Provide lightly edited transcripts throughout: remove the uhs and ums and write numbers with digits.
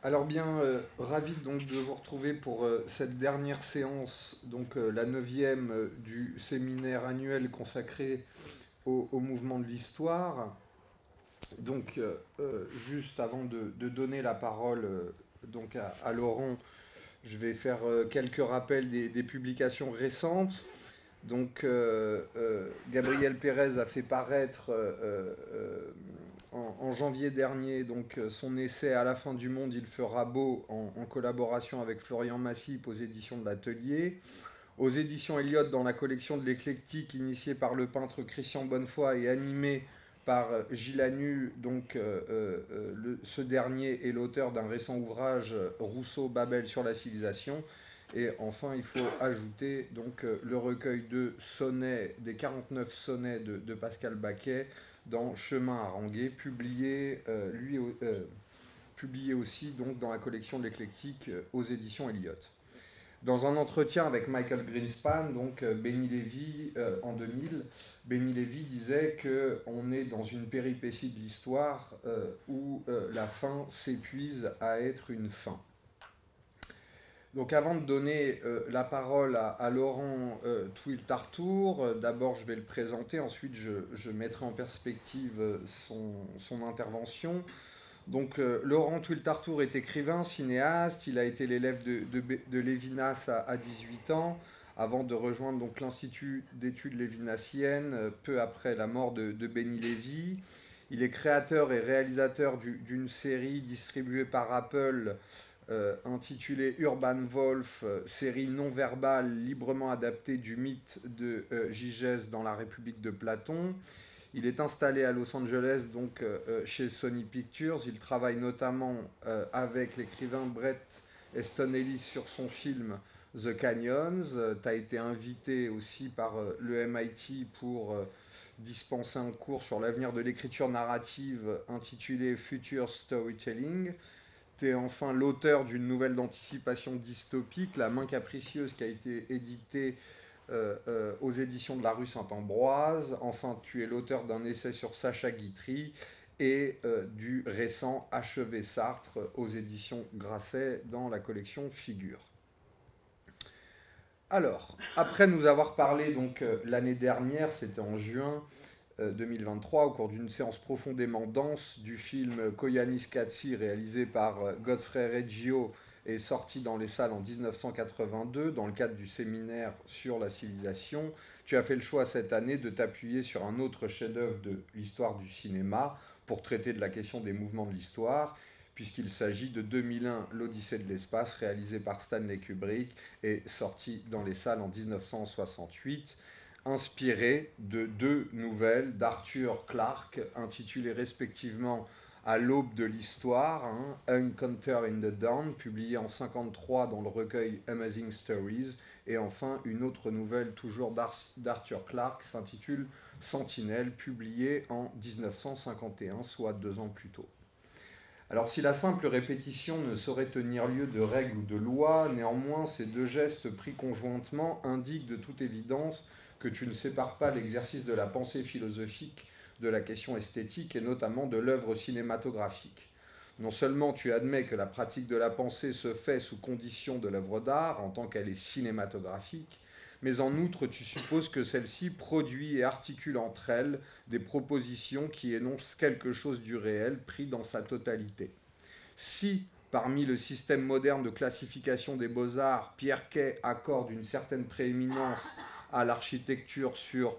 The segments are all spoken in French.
Alors bien, ravi donc de vous retrouver pour cette dernière séance, donc la neuvième du séminaire annuel consacré au mouvement de l'histoire. Donc juste avant de donner la parole donc à Laurent, je vais faire quelques rappels des publications récentes. Donc, Gabriel Pérez a fait paraître en janvier dernier donc, son essai À la fin du monde, il fera beau en collaboration avec Florian Massip aux éditions de l'Atelier. Aux éditions Eliott, dans la collection de l'éclectique initiée par le peintre Christian Bonnefoy et animée par Gilles Anu, donc ce dernier est l'auteur d'un récent ouvrage Rousseau Babel sur la civilisation. Et enfin, il faut ajouter donc le recueil de sonnets, des 49 sonnets de Pascal Baquet dans Chemin à Ranguer, publié aussi donc dans la collection de l'éclectique aux éditions Eliott. Dans un entretien avec Michael Greenspan, donc Benny Lévy en 2000, Benny Lévy disait qu'on est dans une péripétie de l'histoire où la fin s'épuise à être une fin. Donc avant de donner la parole à Laurent Twil-Tartour, d'abord je vais le présenter, ensuite je mettrai en perspective son intervention. Donc Laurent Twil-Tartour est écrivain, cinéaste, il a été l'élève de Lévinas à 18 ans, avant de rejoindre donc l'Institut d'études lévinassiennes peu après la mort de Benny Lévy. Il est créateur et réalisateur d'une série distribuée par Apple intitulée Urban Wolf, série non verbale librement adaptée du mythe de Gigès dans la République de Platon. Il est installé à Los Angeles, donc chez Sony Pictures. Il travaille notamment avec l'écrivain Bret Easton Ellis sur son film The Canyons. Tu as été invité aussi par le MIT pour dispenser un cours sur l'avenir de l'écriture narrative intitulé Future Storytelling. Tu es enfin l'auteur d'une nouvelle d'anticipation dystopique, La main capricieuse, qui a été éditée aux éditions de la rue Saint-Ambroise. Enfin, tu es l'auteur d'un essai sur Sacha Guitry et du récent Achevé Sartre aux éditions Grasset dans la collection Figure. Alors, après nous avoir parlé donc l'année dernière, c'était en juin 2023, au cours d'une séance profondément dense du film Koyanis Katsi réalisé par Godfrey Reggio et sorti dans les salles en 1982 dans le cadre du séminaire sur la civilisation. Tu as fait le choix cette année de t'appuyer sur un autre chef-d'œuvre de l'histoire du cinéma pour traiter de la question des mouvements de l'histoire, puisqu'il s'agit de 2001, l'Odyssée de l'espace, réalisé par Stanley Kubrick et sorti dans les salles en 1968, inspiré de deux nouvelles d'Arthur Clarke, intitulées respectivement À l'aube de l'histoire, hein, Encounter in the Dawn, publié en 1953 dans le recueil Amazing Stories, et enfin une autre nouvelle toujours d'Arthur Clarke s'intitule Sentinelle, publiée en 1951, soit 2 ans plus tôt. Alors si la simple répétition ne saurait tenir lieu de règle ou de loi, néanmoins ces deux gestes pris conjointement indiquent de toute évidence que tu ne sépares pas l'exercice de la pensée philosophique de la question esthétique et notamment de l'œuvre cinématographique. Non seulement tu admets que la pratique de la pensée se fait sous condition de l'œuvre d'art en tant qu'elle est cinématographique, mais en outre tu supposes que celle-ci produit et articule entre elles des propositions qui énoncent quelque chose du réel pris dans sa totalité. Si, parmi le système moderne de classification des beaux-arts, Pierre Quay accorde une certaine prééminence à l'architecture sur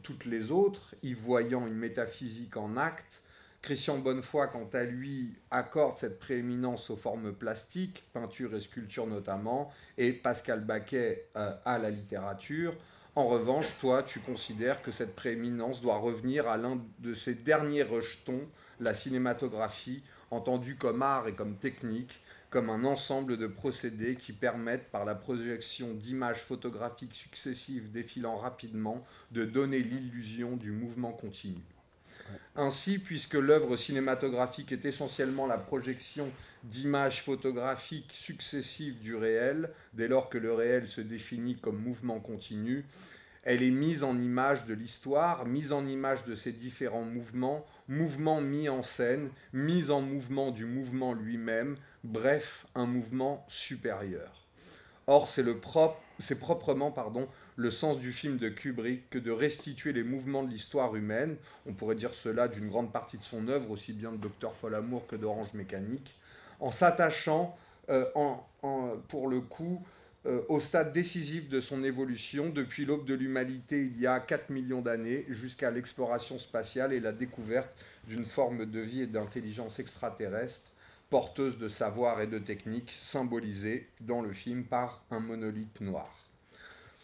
toutes les autres, y voyant une métaphysique en acte, Christian Bonnefoy, quant à lui, accorde cette prééminence aux formes plastiques, peinture et sculpture notamment, et Pascal Baquet à la littérature. En revanche, toi, tu considères que cette prééminence doit revenir à l'un de ces derniers rejetons, la cinématographie, entendue comme art et comme technique, comme un ensemble de procédés qui permettent, par la projection d'images photographiques successives défilant rapidement, de donner l'illusion du mouvement continu. Ainsi, puisque l'œuvre cinématographique est essentiellement la projection d'images photographiques successives du réel, dès lors que le réel se définit comme mouvement continu, Elle est mise en image de l'histoire, mise en image de ses différents mouvements, mouvements mis en scène, mise en mouvement du mouvement lui-même, bref, un mouvement supérieur. Or, c'est proprement le sens du film de Kubrick que de restituer les mouvements de l'histoire humaine, on pourrait dire cela d'une grande partie de son œuvre, aussi bien de Docteur Folamour que d'Orange Mécanique, en s'attachant, pour le coup, au stade décisif de son évolution, depuis l'aube de l'humanité il y a 4 millions d'années, jusqu'à l'exploration spatiale et la découverte d'une forme de vie et d'intelligence extraterrestre, porteuse de savoir et de technique, symbolisée dans le film par un monolithe noir.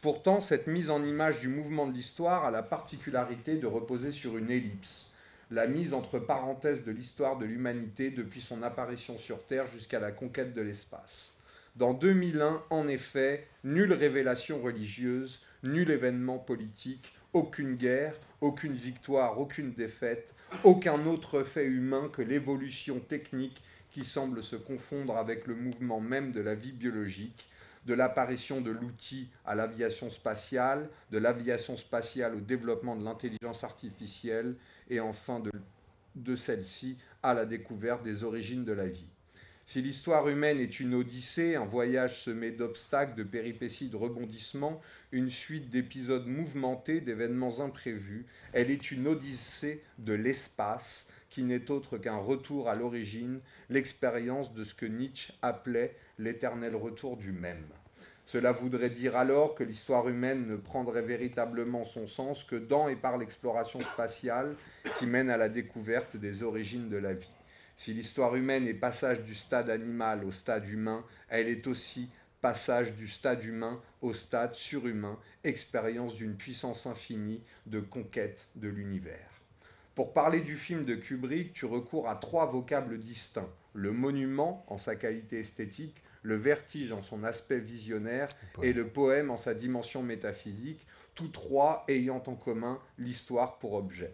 Pourtant, cette mise en image du mouvement de l'histoire a la particularité de reposer sur une ellipse, la mise entre parenthèses de l'histoire de l'humanité depuis son apparition sur Terre jusqu'à la conquête de l'espace. Dans 2001, en effet, nulle révélation religieuse, nul événement politique, aucune guerre, aucune victoire, aucune défaite, aucun autre fait humain que l'évolution technique qui semble se confondre avec le mouvement même de la vie biologique, de l'apparition de l'outil à l'aviation spatiale, de l'aviation spatiale au développement de l'intelligence artificielle, et enfin de celle-ci à la découverte des origines de la vie. Si l'histoire humaine est une odyssée, un voyage semé d'obstacles, de péripéties, de rebondissements, une suite d'épisodes mouvementés, d'événements imprévus, elle est une odyssée de l'espace, qui n'est autre qu'un retour à l'origine, l'expérience de ce que Nietzsche appelait l'éternel retour du même. Cela voudrait dire alors que l'histoire humaine ne prendrait véritablement son sens que dans et par l'exploration spatiale qui mène à la découverte des origines de la vie. Si l'histoire humaine est passage du stade animal au stade humain, elle est aussi passage du stade humain au stade surhumain, expérience d'une puissance infinie de conquête de l'univers. Pour parler du film de Kubrick, tu recours à 3 vocables distincts. Le monument en sa qualité esthétique, le vertige en son aspect visionnaire et le poème en sa dimension métaphysique, tous 3 ayant en commun l'histoire pour objet.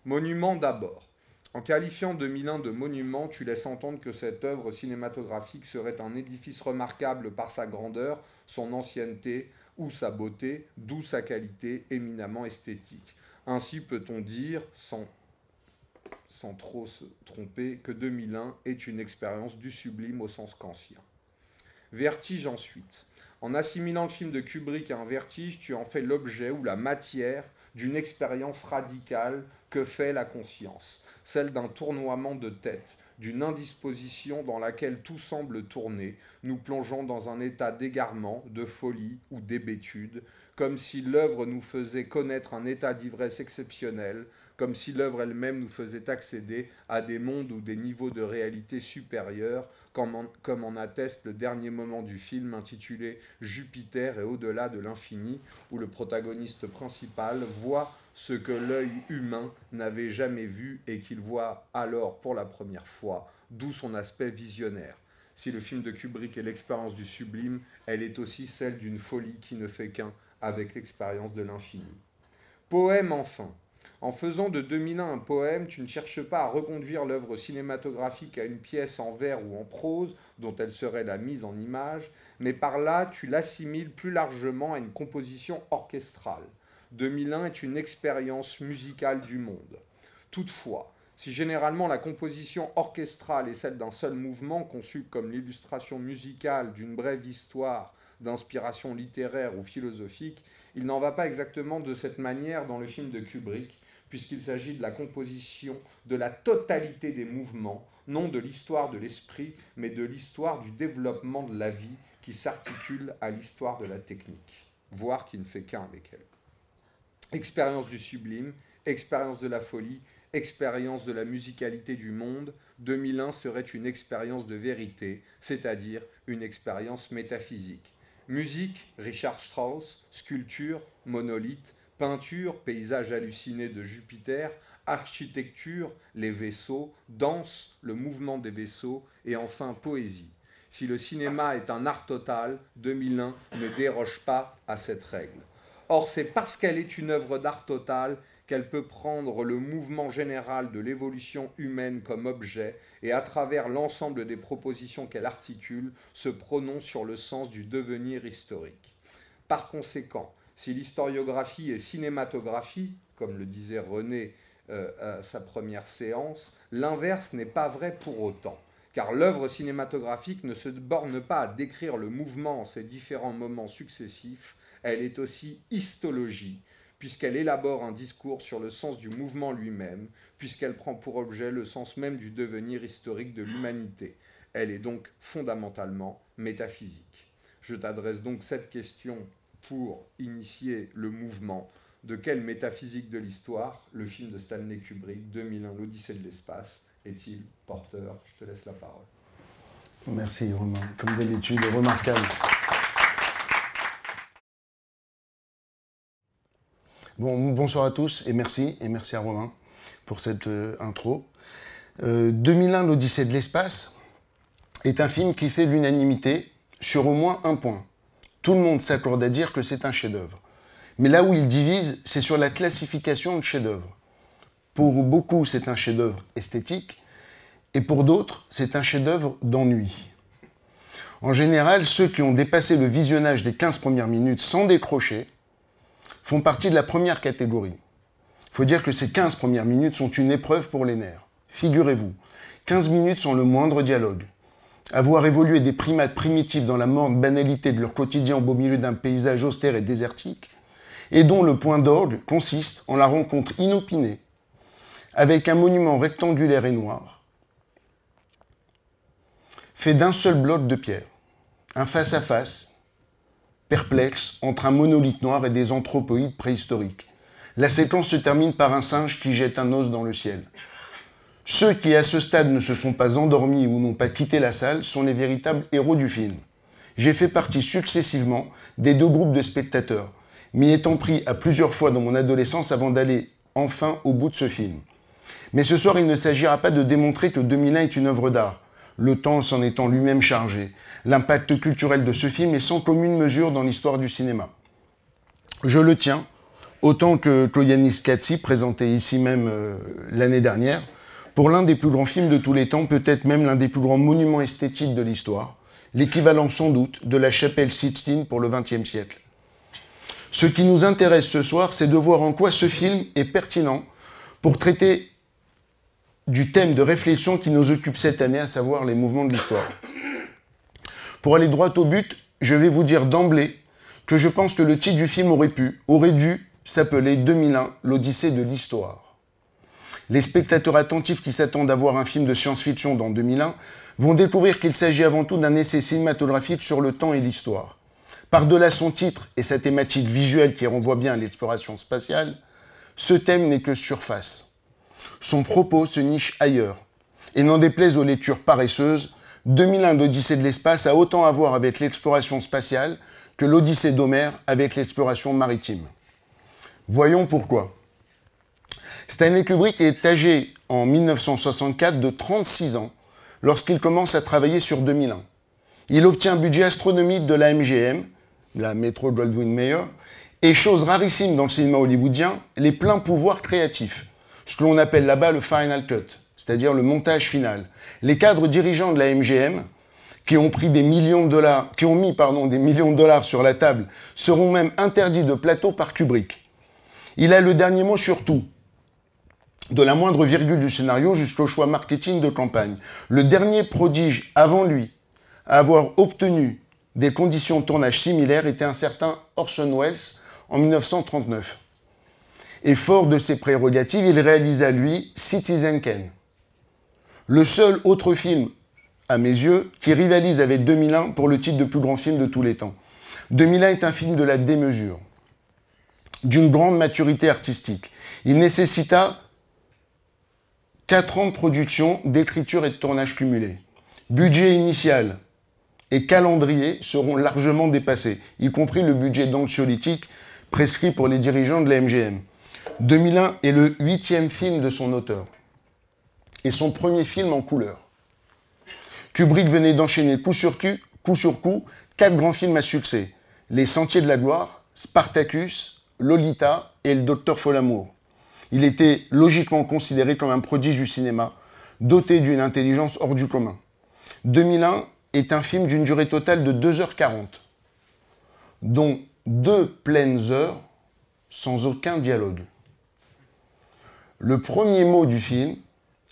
Monument d'abord. En qualifiant 2001 de monument, tu laisses entendre que cette œuvre cinématographique serait un édifice remarquable par sa grandeur, son ancienneté ou sa beauté, d'où sa qualité éminemment esthétique. Ainsi peut-on dire, sans trop se tromper, que 2001 est une expérience du sublime au sens kantien. Vertige ensuite. En assimilant le film de Kubrick à un vertige, tu en fais l'objet ou la matière d'une expérience radicale que fait la conscience, celle d'un tournoiement de tête, d'une indisposition dans laquelle tout semble tourner, nous plongeons dans un état d'égarement, de folie ou d'hébétude, comme si l'œuvre nous faisait connaître un état d'ivresse exceptionnel, comme si l'œuvre elle-même nous faisait accéder à des mondes ou des niveaux de réalité supérieurs, comme en atteste le dernier moment du film intitulé Jupiter et au-delà de l'infini, où le protagoniste principal voit ce que l'œil humain n'avait jamais vu et qu'il voit alors pour la première fois, d'où son aspect visionnaire. Si le film de Kubrick est l'expérience du sublime, elle est aussi celle d'une folie qui ne fait qu'un avec l'expérience de l'infini. Poème enfin. En faisant de 2001 un poème, tu ne cherches pas à reconduire l'œuvre cinématographique à une pièce en vers ou en prose, dont elle serait la mise en image, mais par là, tu l'assimiles plus largement à une composition orchestrale. 2001 est une expérience musicale du monde. Toutefois, si généralement la composition orchestrale est celle d'un seul mouvement conçu comme l'illustration musicale d'une brève histoire d'inspiration littéraire ou philosophique, il n'en va pas exactement de cette manière dans le film de Kubrick, puisqu'il s'agit de la composition de la totalité des mouvements, non de l'histoire de l'esprit, mais de l'histoire du développement de la vie qui s'articule à l'histoire de la technique, voire qui ne fait qu'un avec elle. Expérience du sublime, expérience de la folie, expérience de la musicalité du monde, 2001 serait une expérience de vérité, c'est-à-dire une expérience métaphysique. Musique, Richard Strauss, sculpture, monolithe, peinture, paysage halluciné de Jupiter, architecture, les vaisseaux, danse, le mouvement des vaisseaux, et enfin poésie. Si le cinéma est un art total, 2001 ne déroge pas à cette règle. Or, c'est parce qu'elle est une œuvre d'art total qu'elle peut prendre le mouvement général de l'évolution humaine comme objet et, à travers l'ensemble des propositions qu'elle articule, se prononce sur le sens du devenir historique. Par conséquent, Si l'historiographie est cinématographie, comme le disait René à sa première séance, l'inverse n'est pas vrai pour autant. Car l'œuvre cinématographique ne se borne pas à décrire le mouvement en ses différents moments successifs, elle est aussi histologie, puisqu'elle élabore un discours sur le sens du mouvement lui-même, puisqu'elle prend pour objet le sens même du devenir historique de l'humanité. Elle est donc fondamentalement métaphysique. Je t'adresse donc cette question pour initier le mouvement. De quelle métaphysique de l'histoire le film de Stanley Kubrick, 2001, l'Odyssée de l'espace, est-il porteur? Je te laisse la parole. Merci Romain, comme d'habitude, remarquable. Bon, bonsoir à tous et merci à Romain pour cette intro. 2001, l'Odyssée de l'espace est un film qui fait l'unanimité sur au moins un point. Tout le monde s'accorde à dire que c'est un chef-d'œuvre. Mais là où il divise, c'est sur la classification de chef-d'œuvre. Pour beaucoup, c'est un chef-d'œuvre esthétique, et pour d'autres, c'est un chef-d'œuvre d'ennui. En général, ceux qui ont dépassé le visionnage des 15 premières minutes sans décrocher font partie de la première catégorie. Il faut dire que ces 15 premières minutes sont une épreuve pour les nerfs. Figurez-vous, 15 minutes sans le moindre dialogue. Avoir évolué des primates primitifs dans la morne banalité de leur quotidien au beau milieu d'un paysage austère et désertique, et dont le point d'orgue consiste en la rencontre inopinée avec un monument rectangulaire et noir, fait d'un seul bloc de pierre, un face-à-face perplexe entre un monolithe noir et des anthropoïdes préhistoriques. La séquence se termine par un singe qui jette un os dans le ciel. Ceux qui, à ce stade, ne se sont pas endormis ou n'ont pas quitté la salle sont les véritables héros du film. J'ai fait partie successivement des deux groupes de spectateurs, m'y étant pris à plusieurs fois dans mon adolescence avant d'aller enfin au bout de ce film. Mais ce soir, il ne s'agira pas de démontrer que 2001 est une œuvre d'art, le temps s'en étant lui-même chargé. L'impact culturel de ce film est sans commune mesure dans l'histoire du cinéma. Je le tiens, autant que Koyanis Katsi, présenté ici même l'année dernière, pour l'un des plus grands films de tous les temps, peut-être même l'un des plus grands monuments esthétiques de l'histoire, l'équivalent sans doute de la chapelle Sixtine pour le XXe siècle. Ce qui nous intéresse ce soir, c'est de voir en quoi ce film est pertinent pour traiter du thème de réflexion qui nous occupe cette année, à savoir les mouvements de l'histoire. Pour aller droit au but, je vais vous dire d'emblée que je pense que le titre du film aurait dû s'appeler 2001, l'Odyssée de l'histoire. Les spectateurs attentifs qui s'attendent à voir un film de science-fiction dans 2001 vont découvrir qu'il s'agit avant tout d'un essai cinématographique sur le temps et l'histoire. Par-delà son titre et sa thématique visuelle qui renvoie bien à l'exploration spatiale, ce thème n'est que surface. Son propos se niche ailleurs. Et n'en déplaise aux lectures paresseuses, 2001 l'Odyssée de l'espace a autant à voir avec l'exploration spatiale que l'Odyssée d'Homère avec l'exploration maritime. Voyons pourquoi. Stanley Kubrick est âgé en 1964 de 36 ans lorsqu'il commence à travailler sur 2001. Il obtient un budget astronomique de la MGM, la Metro-Goldwyn-Mayer, et chose rarissime dans le cinéma hollywoodien, les pleins pouvoirs créatifs, ce que l'on appelle là-bas le final cut, c'est-à-dire le montage final. Les cadres dirigeants de la MGM, qui ont mis des millions de dollars sur la table, seront même interdits de plateau par Kubrick. Il a le dernier mot sur tout, de la moindre virgule du scénario jusqu'au choix marketing de campagne. Le dernier prodige avant lui à avoir obtenu des conditions de tournage similaires était un certain Orson Welles en 1939. Et fort de ses prérogatives, il réalisa, lui, Citizen Kane. Le seul autre film, à mes yeux, qui rivalise avec 2001 pour le titre de plus grand film de tous les temps. 2001 est un film de la démesure, d'une grande maturité artistique. Il nécessita 4 ans de production, d'écriture et de tournage cumulés. Budget initial et calendrier seront largement dépassés, y compris le budget d'anxiolytique prescrit pour les dirigeants de la MGM. 2001 est le 8e film de son auteur et son premier film en couleur. Kubrick venait d'enchaîner coup sur coup 4 grands films à succès. Les Sentiers de la Gloire, Spartacus, Lolita et Le Docteur Folamour. Il était logiquement considéré comme un prodige du cinéma, doté d'une intelligence hors du commun. 2001 est un film d'une durée totale de 2h40, dont 2 pleines heures sans aucun dialogue. Le premier mot du film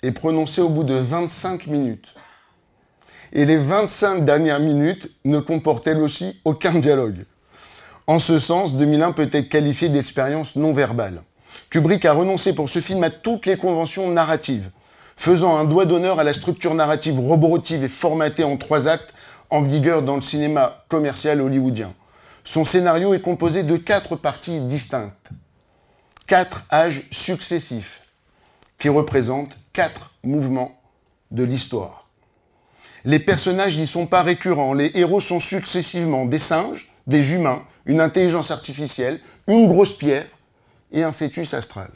est prononcé au bout de 25 minutes. Et les 25 dernières minutes ne comportent elles aussi aucun dialogue. En ce sens, 2001 peut être qualifié d'expérience non verbale. Kubrick a renoncé pour ce film à toutes les conventions narratives, faisant un doigt d'honneur à la structure narrative robotique et formatée en 3 actes en vigueur dans le cinéma commercial hollywoodien. Son scénario est composé de 4 parties distinctes, 4 âges successifs, qui représentent 4 mouvements de l'histoire. Les personnages n'y sont pas récurrents, les héros sont successivement des singes, des humains, une intelligence artificielle, une grosse pierre et un fœtus astral.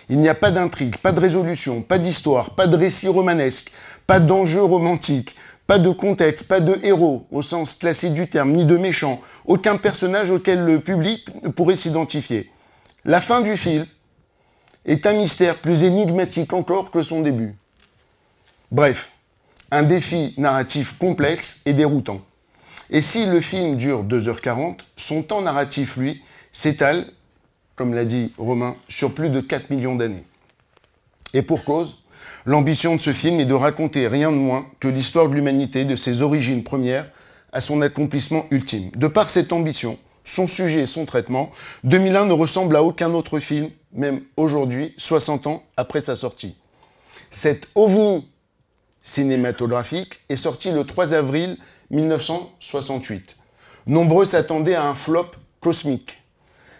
Il n'y a pas d'intrigue, pas de résolution, pas d'histoire, pas de récit romanesque, pas d'enjeu romantique, pas de contexte, pas de héros au sens classique du terme, ni de méchant, aucun personnage auquel le public pourrait s'identifier. La fin du film est un mystère plus énigmatique encore que son début. Bref, un défi narratif complexe et déroutant. Et si le film dure 2h40, son temps narratif, lui, s'étale, comme l'a dit Romain, sur plus de 4 millions d'années. Et pour cause, l'ambition de ce film est de raconter rien de moins que l'histoire de l'humanité, de ses origines premières à son accomplissement ultime. De par cette ambition, son sujet et son traitement, 2001 ne ressemble à aucun autre film, même aujourd'hui, 60 ans après sa sortie. Cet ovni cinématographique est sorti le 3 avril 1968. Nombreux s'attendaient à un flop cosmique.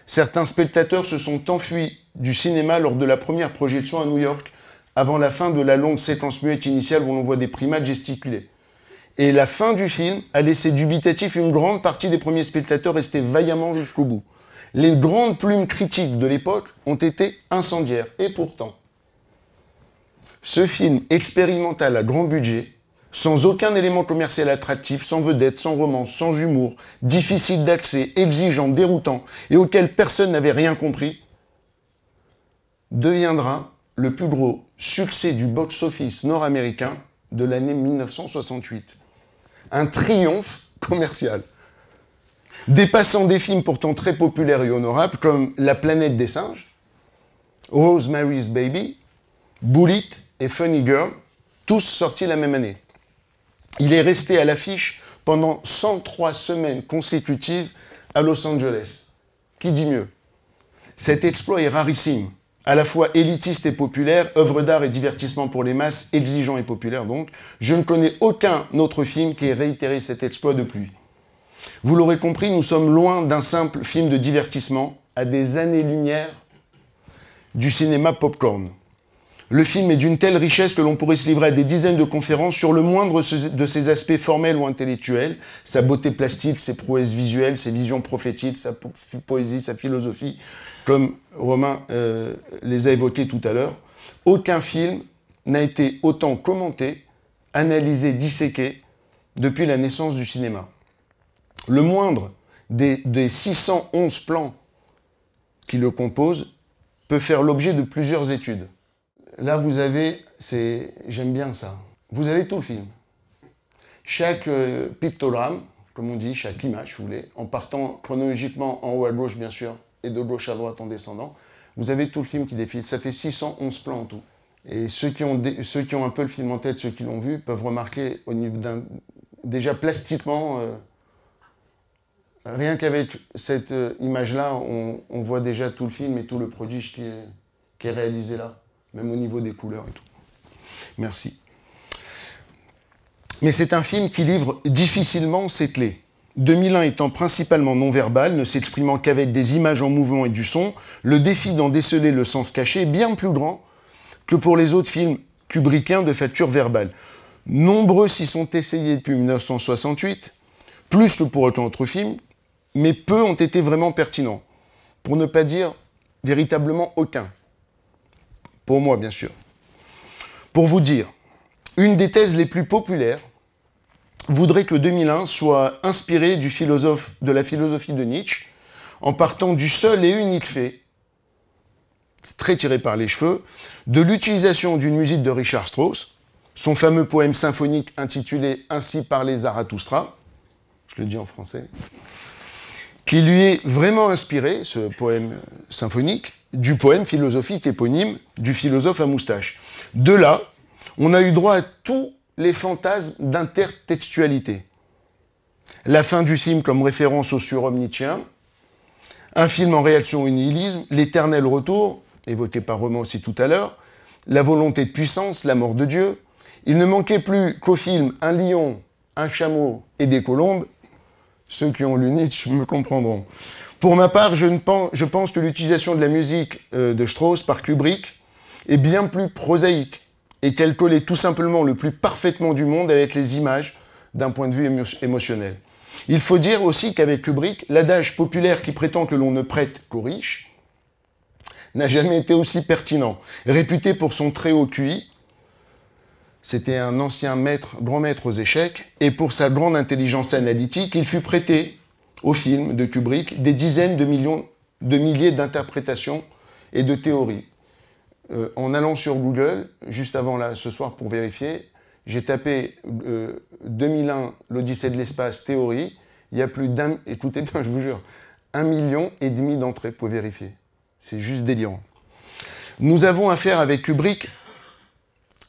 Certains spectateurs se sont enfuis du cinéma lors de la première projection à New York, avant la fin de la longue séquence muette initiale où l'on voit des primates gesticuler. Et la fin du film a laissé dubitatif une grande partie des premiers spectateurs restés vaillamment jusqu'au bout. Les grandes plumes critiques de l'époque ont été incendiaires. Et pourtant, ce film expérimental à grand budget, sans aucun élément commercial attractif, sans vedette, sans romance, sans humour, difficile d'accès, exigeant, déroutant, et auquel personne n'avait rien compris, deviendra le plus gros succès du box-office nord-américain de l'année 1968. Un triomphe commercial, dépassant des films pourtant très populaires et honorables comme La planète des singes, Rosemary's Baby, Bullitt et Funny Girl, tous sortis la même année. Il est resté à l'affiche pendant 103 semaines consécutives à Los Angeles. Qui dit mieux? Cet exploit est rarissime, à la fois élitiste et populaire, œuvre d'art et divertissement pour les masses, exigeant et populaire donc. Je ne connais aucun autre film qui ait réitéré cet exploit depuis. Vous l'aurez compris, nous sommes loin d'un simple film de divertissement, à des années-lumière du cinéma popcorn. Le film est d'une telle richesse que l'on pourrait se livrer à des dizaines de conférences sur le moindre de ses aspects formels ou intellectuels, sa beauté plastique, ses prouesses visuelles, ses visions prophétiques, sa poésie, sa philosophie, comme Romain les a évoqués tout à l'heure. Aucun film n'a été autant commenté, analysé, disséqué depuis la naissance du cinéma. Le moindre des 611 plans qui le composent peut faire l'objet de plusieurs études. Là, vous avez, j'aime bien ça, vous avez tout le film. Chaque pictogramme, comme on dit, chaque image, si vous voulez, en partant chronologiquement en haut à gauche, bien sûr, et de gauche à droite en descendant, vous avez tout le film qui défile. Ça fait 611 plans en tout. Et ceux qui ont un peu le film en tête, ceux qui l'ont vu, peuvent remarquer au niveau déjà plastiquement, rien qu'avec cette image-là, on voit déjà tout le film et tout le prodige qui est réalisé là. Même au niveau des couleurs et tout. Merci. Mais c'est un film qui livre difficilement ses clés. 2001 étant principalement non-verbal, ne s'exprimant qu'avec des images en mouvement et du son, le défi d'en déceler le sens caché est bien plus grand que pour les autres films kubrickiens de facture verbale. Nombreux s'y sont essayés depuis 1968, plus que pour autant autre film, mais peu ont été vraiment pertinents. Pour ne pas dire véritablement aucun. Pour moi, bien sûr. Pour vous dire, une des thèses les plus populaires voudrait que 2001 soit inspiré de la philosophie de Nietzsche, en partant du seul et unique fait, très tiré par les cheveux, de l'utilisation d'une musique de Richard Strauss, son fameux poème symphonique intitulé « Ainsi parlait Zarathustra », je le dis en français, qui lui est vraiment inspiré, ce poème symphonique, du poème philosophique éponyme du philosophe à moustache. De là, on a eu droit à tous les fantasmes d'intertextualité. La fin du film comme référence au surhomme nietzschéen, un film en réaction au nihilisme, l'éternel retour, évoqué par Romain aussi tout à l'heure, la volonté de puissance, la mort de Dieu. Il ne manquait plus qu'au film un lion, un chameau et des colombes. Ceux qui ont lu Nietzsche me comprendront. Pour ma part, je pense que l'utilisation de la musique de Strauss par Kubrick est bien plus prosaïque et qu'elle collait tout simplement le plus parfaitement du monde avec les images d'un point de vue émotionnel. Il faut dire aussi qu'avec Kubrick, l'adage populaire qui prétend que l'on ne prête qu'aux riches n'a jamais été aussi pertinent. Réputé pour son très haut QI, c'était un ancien grand maître aux échecs, et pour sa grande intelligence analytique, il fut prêté au film de Kubrick des dizaines de milliers d'interprétations et de théories. En allant sur Google, juste avant là, ce soir pour vérifier, j'ai tapé 2001, l'Odyssée de l'espace, théorie. Il y a plus d'un, écoutez bien, je vous jure, 1,5 million d'entrées pour vérifier. C'est juste délirant. Nous avons affaire avec Kubrick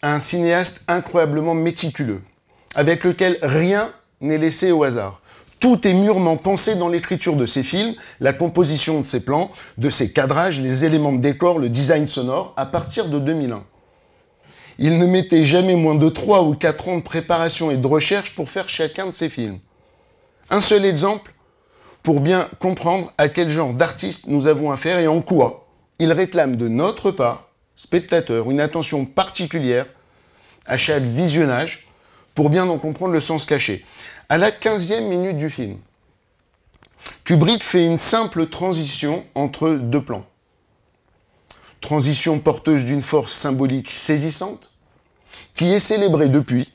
à un cinéaste incroyablement méticuleux, avec lequel rien n'est laissé au hasard. Tout est mûrement pensé dans l'écriture de ses films, la composition de ses plans, de ses cadrages, les éléments de décor, le design sonore, à partir de 2001. Il ne mettait jamais moins de 3 ou 4 ans de préparation et de recherche pour faire chacun de ses films. Un seul exemple pour bien comprendre à quel genre d'artiste nous avons affaire et en quoi il réclame de notre part, spectateurs, une attention particulière à chaque visionnage pour bien en comprendre le sens caché. À la 15e minute du film, Kubrick fait une simple transition entre deux plans. Transition porteuse d'une force symbolique saisissante, qui est célébrée depuis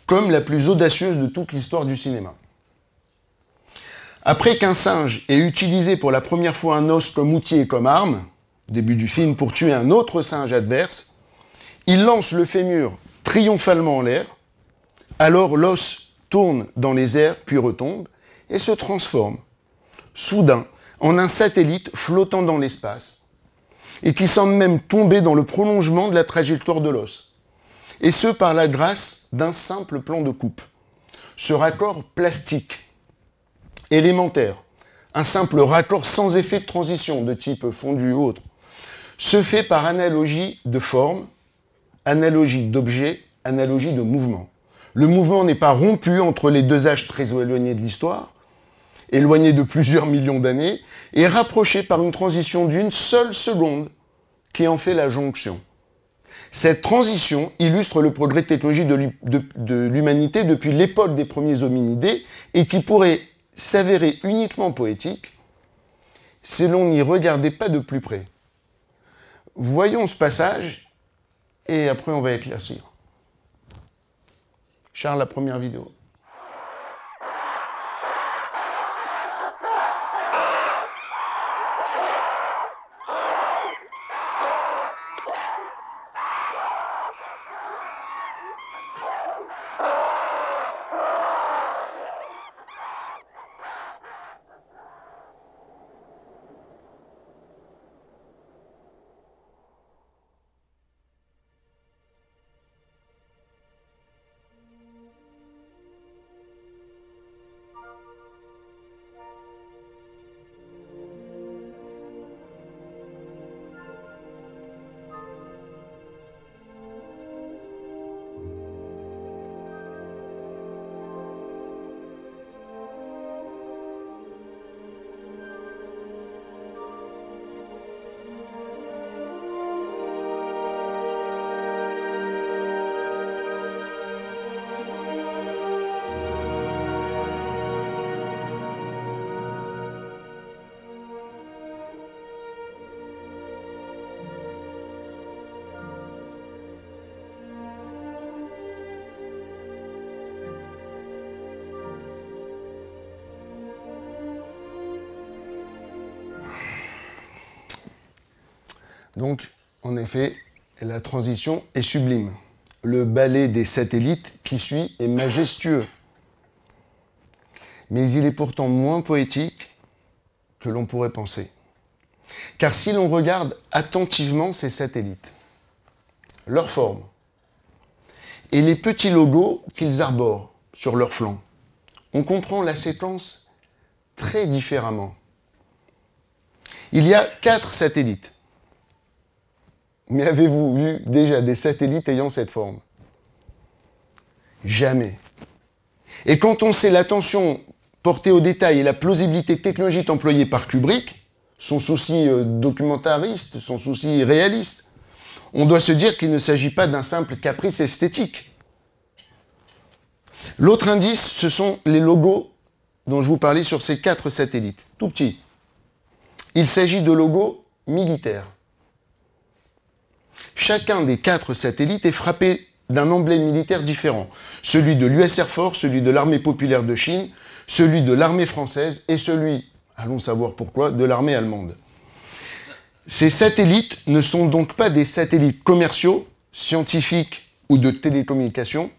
comme la plus audacieuse de toute l'histoire du cinéma. Après qu'un singe ait utilisé pour la première fois un os comme outil et comme arme, début du film, pour tuer un autre singe adverse, il lance le fémur triomphalement en l'air, alors l'os tourne dans les airs, puis retombe, et se transforme, soudain, en un satellite flottant dans l'espace, et qui semble même tomber dans le prolongement de la trajectoire de l'os, et ce par la grâce d'un simple plan de coupe. Ce raccord plastique, élémentaire, un simple raccord sans effet de transition, de type fondu ou autre, se fait par analogie de forme, analogie d'objet, analogie de mouvement. Le mouvement n'est pas rompu entre les deux âges très éloignés de l'histoire, éloignés de plusieurs millions d'années, et rapproché par une transition d'une seule seconde qui en fait la jonction. Cette transition illustre le progrès technologique de l'humanité depuis l'époque des premiers hominidés et qui pourrait s'avérer uniquement poétique si l'on n'y regardait pas de plus près. Voyons ce passage et après on va éclaircir. Charles, la première vidéo. Donc, en effet, la transition est sublime. Le ballet des satellites qui suit est majestueux. Mais il est pourtant moins poétique que l'on pourrait penser. Car si l'on regarde attentivement ces satellites, leur forme et les petits logos qu'ils arborent sur leurs flancs, on comprend la séquence très différemment. Il y a 4 satellites. Mais avez-vous vu déjà des satellites ayant cette forme? Jamais. Et quand on sait l'attention portée au détail et la plausibilité technologique employée par Kubrick, son souci documentariste, son souci réaliste, on doit se dire qu'il ne s'agit pas d'un simple caprice esthétique. L'autre indice, ce sont les logos dont je vous parlais sur ces 4 satellites, tout petits. Il s'agit de logos militaires. Chacun des 4 satellites est frappé d'un emblème militaire différent. Celui de l'US Air Force, celui de l'armée populaire de Chine, celui de l'armée française et celui, allons savoir pourquoi, de l'armée allemande. Ces satellites ne sont donc pas des satellites commerciaux, scientifiques ou de télécommunications,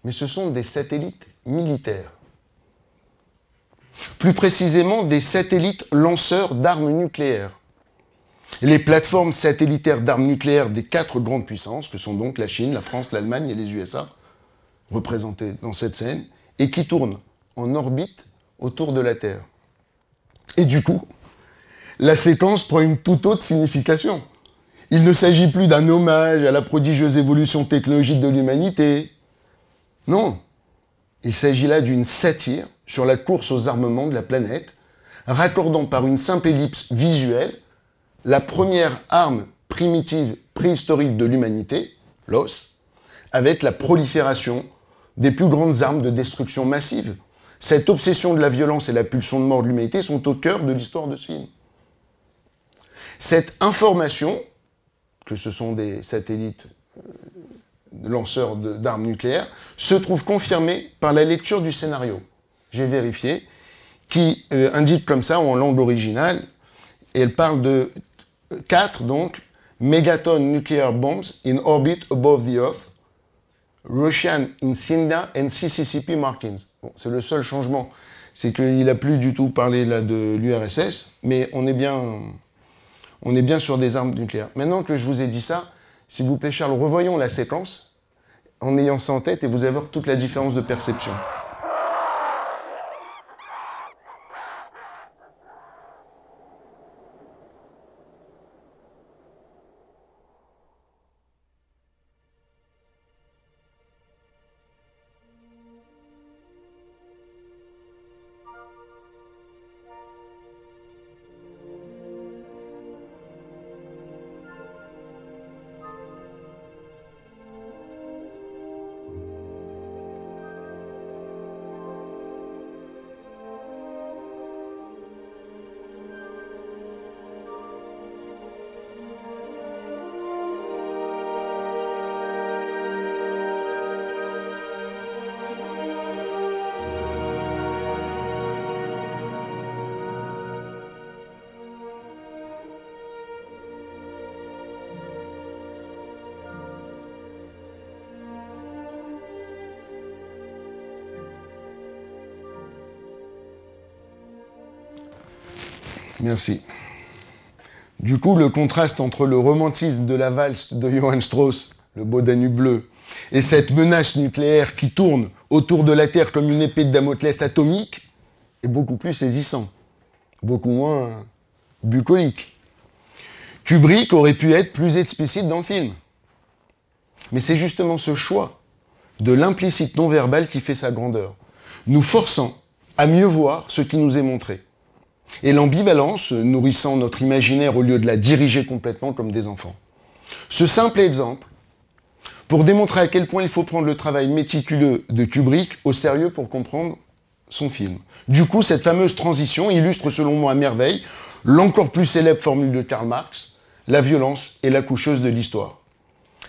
mais ce sont des satellites militaires. Plus précisément, des satellites lanceurs d'armes nucléaires. Les plateformes satellitaires d'armes nucléaires des 4 grandes puissances, que sont donc la Chine, la France, l'Allemagne et les USA, représentées dans cette scène, et qui tournent en orbite autour de la Terre. Et du coup, la séquence prend une toute autre signification. Il ne s'agit plus d'un hommage à la prodigieuse évolution technologique de l'humanité. Non, il s'agit là d'une satire sur la course aux armements de la planète, raccordant par une simple ellipse visuelle la première arme primitive préhistorique de l'humanité, l'os, avec la prolifération des plus grandes armes de destruction massive. Cette obsession de la violence et la pulsion de mort de l'humanité sont au cœur de l'histoire de ce film. Cette information, que ce sont des satellites lanceurs d'armes nucléaires, se trouve confirmée par la lecture du scénario. J'ai vérifié, qui indique comme ça en langue originale, et elle parle de 4, donc, Megaton nuclear bombs in orbit above the Earth, Russian Insignia and CCCP markings. Bon, c'est le seul changement, c'est qu'il n'a plus du tout parlé là de l'URSS, mais on est bien sur des armes nucléaires. Maintenant que je vous ai dit ça, s'il vous plaît Charles, revoyons la séquence en ayant ça en tête et vous allez voir toute la différence de perception. Merci. Du coup, le contraste entre le romantisme de la valse de Johann Strauss, le beau Danube bleu, et cette menace nucléaire qui tourne autour de la Terre comme une épée de Damoclès atomique est beaucoup plus saisissant, beaucoup moins bucolique. Kubrick aurait pu être plus explicite dans le film. Mais c'est justement ce choix de l'implicite non-verbal qui fait sa grandeur, nous forçant à mieux voir ce qui nous est montré. Et l'ambivalence nourrissant notre imaginaire au lieu de la diriger complètement comme des enfants. Ce simple exemple, pour démontrer à quel point il faut prendre le travail méticuleux de Kubrick au sérieux pour comprendre son film. Du coup, cette fameuse transition illustre selon moi à merveille l'encore plus célèbre formule de Karl Marx, la violence est la coucheuse de l'histoire.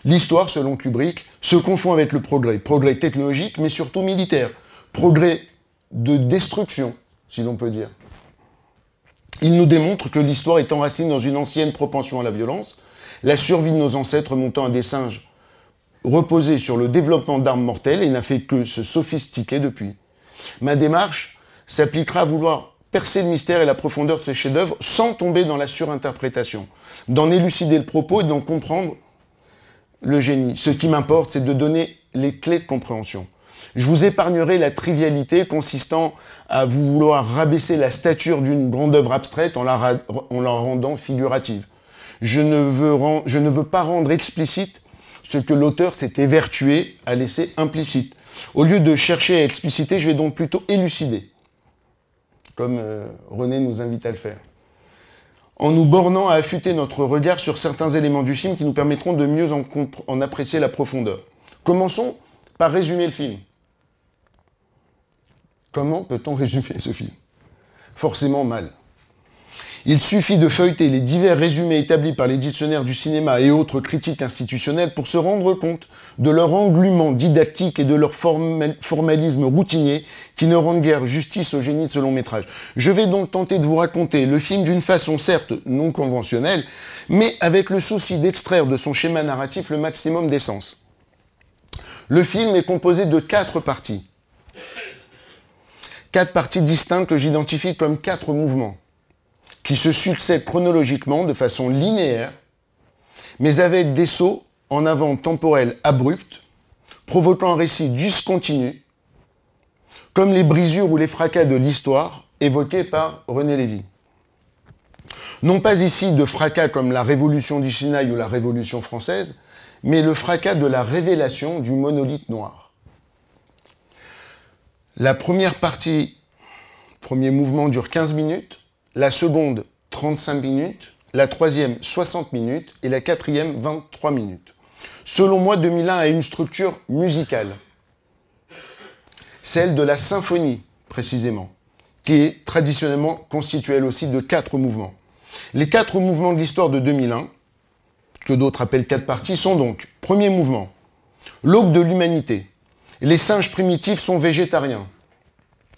L'histoire, selon Kubrick, se confond avec le progrès technologique, mais surtout militaire, progrès de destruction, si l'on peut dire. Il nous démontre que l'histoire est enracinée dans une ancienne propension à la violence, la survie de nos ancêtres remontant à des singes reposait sur le développement d'armes mortelles et n'a fait que se sophistiquer depuis. Ma démarche s'appliquera à vouloir percer le mystère et la profondeur de ces chefs-d'œuvre sans tomber dans la surinterprétation, d'en élucider le propos et d'en comprendre le génie. Ce qui m'importe, c'est de donner les clés de compréhension. Je vous épargnerai la trivialité consistant à vouloir rabaisser la stature d'une grande œuvre abstraite en la rendant figurative. Je ne veux pas rendre explicite ce que l'auteur s'est évertué à laisser implicite. Au lieu de chercher à expliciter, je vais donc plutôt élucider, comme René nous invite à le faire, en nous bornant à affûter notre regard sur certains éléments du film qui nous permettront de mieux en apprécier la profondeur. Commençons par résumer le film. Comment peut-on résumer ce film? Forcément mal. Il suffit de feuilleter les divers résumés établis par les dictionnaires du cinéma et autres critiques institutionnelles pour se rendre compte de leur englument didactique et de leur formalisme routinier qui ne rendent guère justice au génie de ce long métrage. Je vais donc tenter de vous raconter le film d'une façon certes non conventionnelle, mais avec le souci d'extraire de son schéma narratif le maximum d'essence. Le film est composé de 4 parties. 4 parties distinctes que j'identifie comme 4 mouvements, qui se succèdent chronologiquement de façon linéaire, mais avec des sauts en avant temporels abrupts, provoquant un récit discontinu, comme les brisures ou les fracas de l'histoire évoqués par René Lévy. Non pas ici de fracas comme la Révolution du Sinaï ou la Révolution française, mais le fracas de la révélation du monolithe noir. La première partie, premier mouvement, dure 15 minutes, la seconde 35 minutes, la troisième 60 minutes et la quatrième 23 minutes. Selon moi, 2001 a une structure musicale, celle de la symphonie précisément, qui est traditionnellement constituée elle aussi de 4 mouvements. Les 4 mouvements de l'histoire de 2001, que d'autres appellent 4 parties, sont donc: premier mouvement, l'aube de l'humanité. Les singes primitifs sont végétariens.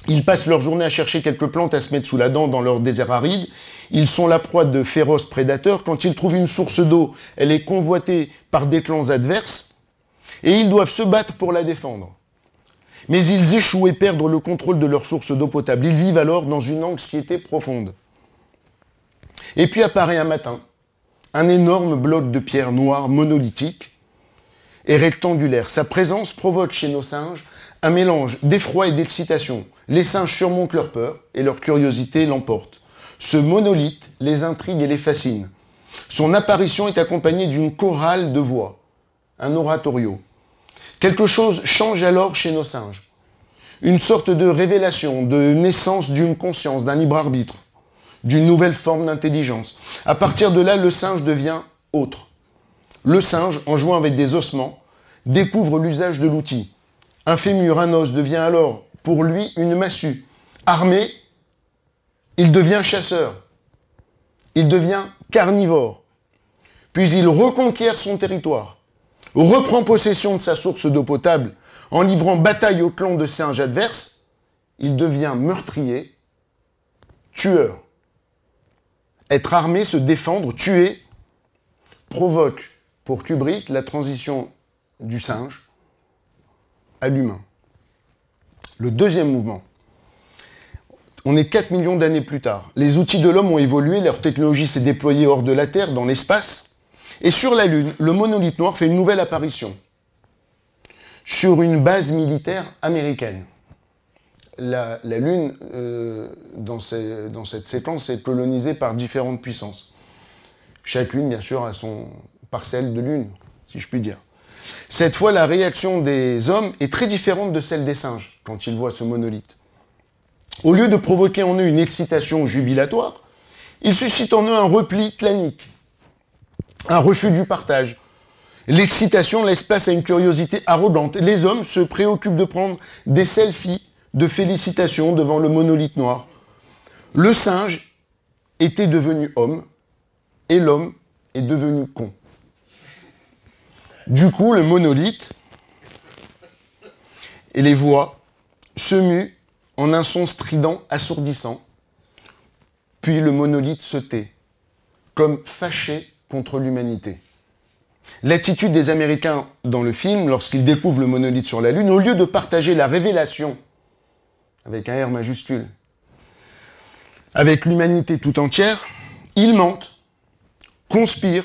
Ils passent leur journée à chercher quelques plantes à se mettre sous la dent dans leur désert aride. Ils sont la proie de féroces prédateurs. Quand ils trouvent une source d'eau, elle est convoitée par des clans adverses et ils doivent se battre pour la défendre. Mais ils échouent et perdent le contrôle de leur source d'eau potable. Ils vivent alors dans une anxiété profonde. Et puis apparaît un matin un énorme bloc de pierre noire monolithique et rectangulaire. Sa présence provoque chez nos singes un mélange d'effroi et d'excitation. Les singes surmontent leur peur et leur curiosité l'emporte. Ce monolithe les intrigue et les fascine. Son apparition est accompagnée d'une chorale de voix, un oratorio. Quelque chose change alors chez nos singes. Une sorte de révélation, de naissance d'une conscience, d'un libre arbitre, d'une nouvelle forme d'intelligence. À partir de là, le singe devient autre. Le singe, en jouant avec des ossements, découvre l'usage de l'outil. Un fémur, un os devient alors pour lui une massue. Armé, il devient chasseur. Il devient carnivore. Puis il reconquiert son territoire, reprend possession de sa source d'eau potable en livrant bataille au clan de singes adverses. Il devient meurtrier, tueur. Être armé, se défendre, tuer, provoque pour Kubrick la transition du singe à l'humain. Le deuxième mouvement. On est 4 millions d'années plus tard. Les outils de l'homme ont évolué, leur technologie s'est déployée hors de la Terre, dans l'espace. Et sur la Lune, le monolithe noir fait une nouvelle apparition. Sur une base militaire américaine. La Lune, dans cette séquence, est colonisée par différentes puissances. Chacune, bien sûr, a son parcelle de Lune, si je puis dire. Cette fois, la réaction des hommes est très différente de celle des singes, quand ils voient ce monolithe. Au lieu de provoquer en eux une excitation jubilatoire, il suscite en eux un repli clanique, un refus du partage. L'excitation laisse place à une curiosité arrogante. Les hommes se préoccupent de prendre des selfies de félicitations devant le monolithe noir. Le singe était devenu homme et l'homme est devenu con. Du coup, le monolithe et les voix se muent en un son strident assourdissant. Puis le monolithe se tait, comme fâché contre l'humanité. L'attitude des Américains dans le film, lorsqu'ils découvrent le monolithe sur la Lune, au lieu de partager la révélation, avec un R majuscule, avec l'humanité tout entière, ils mentent, conspirent,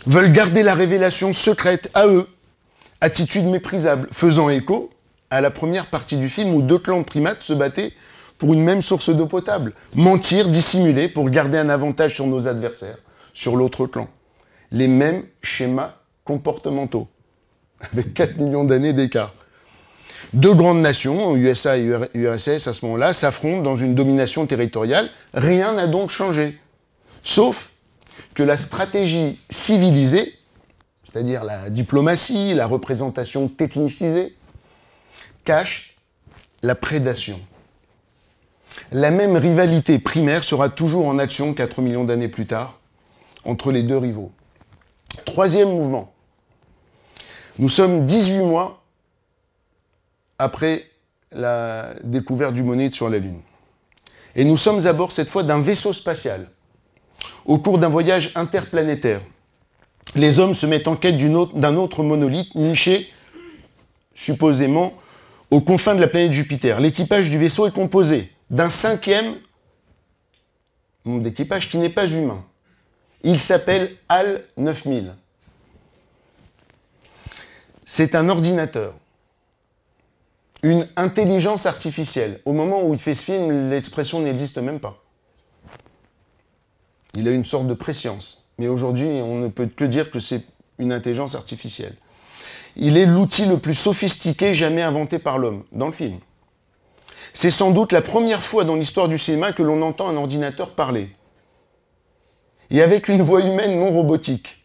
veulent garder la révélation secrète à eux, attitude méprisable, faisant écho à la première partie du film où deux clans de primates se battaient pour une même source d'eau potable. Mentir, dissimuler pour garder un avantage sur nos adversaires, sur l'autre clan. Les mêmes schémas comportementaux, avec 4 millions d'années d'écart. Deux grandes nations, USA et URSS à ce moment-là, s'affrontent dans une domination territoriale. Rien n'a donc changé. Sauf que la stratégie civilisée, c'est-à-dire la diplomatie, la représentation technicisée, cache la prédation. La même rivalité primaire sera toujours en action 4 millions d'années plus tard, entre les deux rivaux. Troisième mouvement. Nous sommes 18 mois après la découverte du monolithe sur la Lune. Et nous sommes à bord cette fois d'un vaisseau spatial. Au cours d'un voyage interplanétaire, les hommes se mettent en quête d'un autre monolithe niché, supposément, aux confins de la planète Jupiter. L'équipage du vaisseau est composé d'un 5e membre d'équipage qui n'est pas humain. Il s'appelle HAL 9000. C'est un ordinateur, une intelligence artificielle. Au moment où il fait ce film, l'expression n'existe même pas. Il a une sorte de préscience. Mais aujourd'hui, on ne peut que dire que c'est une intelligence artificielle. Il est l'outil le plus sophistiqué jamais inventé par l'homme, dans le film. C'est sans doute la première fois dans l'histoire du cinéma que l'on entend un ordinateur parler. Et avec une voix humaine non robotique.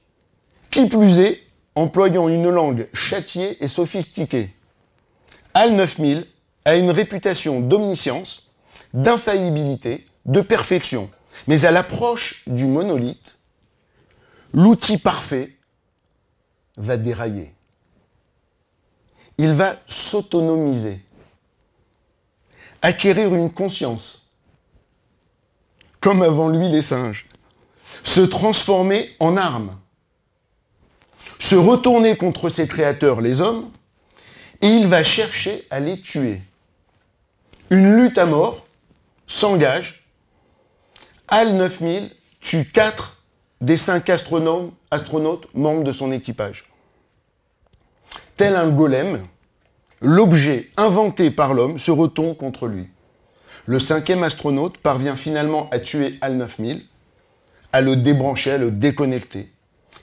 Qui plus est, employant une langue châtiée et sophistiquée. HAL 9000 a une réputation d'omniscience, d'infaillibilité, de perfection. Mais à l'approche du monolithe, l'outil parfait va dérailler. Il va s'autonomiser, acquérir une conscience, comme avant lui les singes, se transformer en arme, se retourner contre ses créateurs, les hommes, et il va chercher à les tuer. Une lutte à mort s'engage. HAL 9000 tue 4 des 5 astronautes membres de son équipage. Tel un golem, l'objet inventé par l'homme se retourne contre lui. Le 5e astronaute parvient finalement à tuer HAL 9000, à le débrancher, à le déconnecter.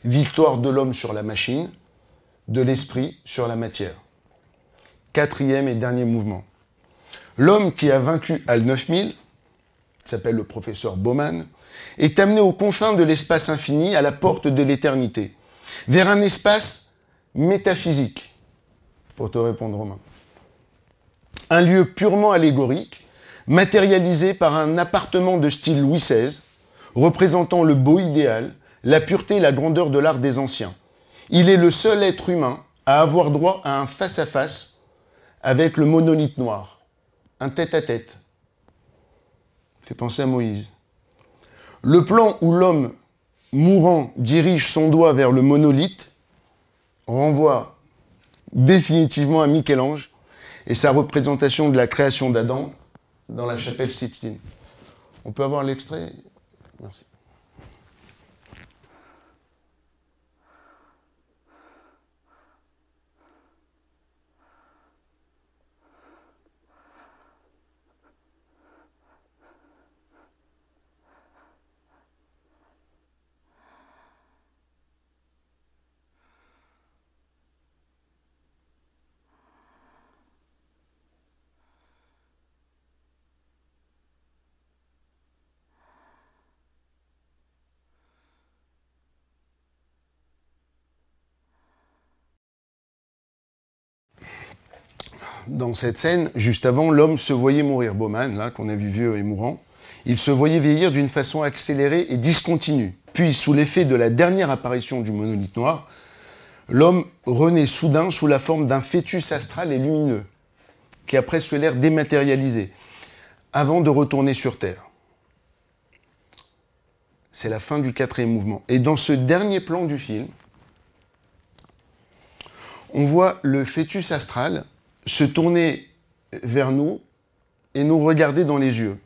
Victoire de l'homme sur la machine, de l'esprit sur la matière. 4e et dernier mouvement. L'homme qui a vaincu HAL 9000, qui s'appelle le professeur Bowman, est amené aux confins de l'espace infini, à la porte de l'éternité, vers un espace métaphysique, pour te répondre, Romain. Un lieu purement allégorique, matérialisé par un appartement de style Louis XVI, représentant le beau idéal, la pureté et la grandeur de l'art des anciens. Il est le seul être humain à avoir droit à un face-à-face avec le monolithe noir, un tête-à-tête. Fait penser à Moïse. Le plan où l'homme mourant dirige son doigt vers le monolithe renvoie définitivement à Michel-Ange et sa représentation de la création d'Adam dans la chapelle Sixtine. On peut avoir l'extrait? Merci. Dans cette scène, juste avant, l'homme se voyait mourir. Bowman, là, qu'on a vu vieux et mourant, il se voyait vieillir d'une façon accélérée et discontinue. Puis, sous l'effet de la dernière apparition du monolithe noir, l'homme renaît soudain sous la forme d'un fœtus astral et lumineux, qui a presque l'air dématérialisé, avant de retourner sur Terre. C'est la fin du 4e mouvement. Et dans ce dernier plan du film, on voit le fœtus astral se tourner vers nous et nous regarder dans les yeux.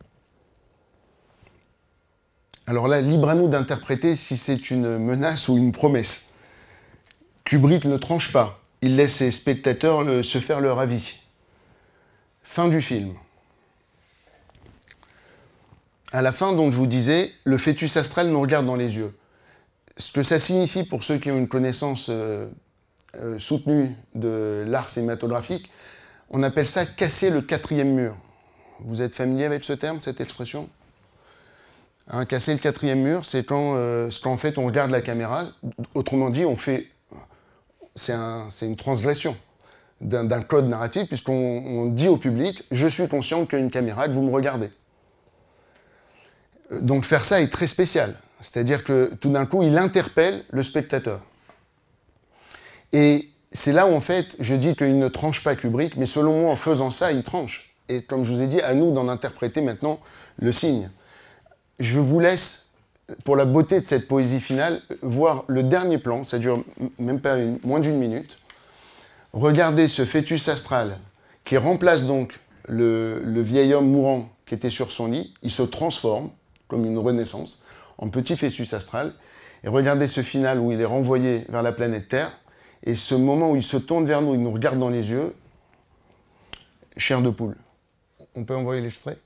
Alors là, libre à nous d'interpréter si c'est une menace ou une promesse. Kubrick ne tranche pas. Il laisse ses spectateurs se faire leur avis. Fin du film. À la fin, donc, je vous disais, le fœtus astral nous regarde dans les yeux. Ce que ça signifie pour ceux qui ont une connaissance soutenue de l'art cinématographique, on appelle ça casser le quatrième mur. Vous êtes familier avec ce terme, cette expression ? Hein, casser le quatrième mur, c'est quand en fait on regarde la caméra. Autrement dit, c'est une transgression d'un code narratif, puisqu'on dit au public « je suis conscient qu'il y a une caméra, que vous me regardez ». Donc faire ça est très spécial. C'est-à-dire que tout d'un coup, il interpelle le spectateur. Et c'est là où, en fait, je dis qu'il ne tranche pas Kubrick, mais selon moi, en faisant ça, il tranche. Et comme je vous ai dit, à nous d'en interpréter maintenant le signe. Je vous laisse, pour la beauté de cette poésie finale, voir le dernier plan, ça dure même pas moins d'une minute. Regardez ce fœtus astral qui remplace donc le vieil homme mourant qui était sur son lit. Il se transforme, comme une renaissance, en petit fœtus astral. Et regardez ce final où il est renvoyé vers la planète Terre. Et ce moment où il se tourne vers nous, il nous regarde dans les yeux, chair de poule. On peut envoyer l'extrait ?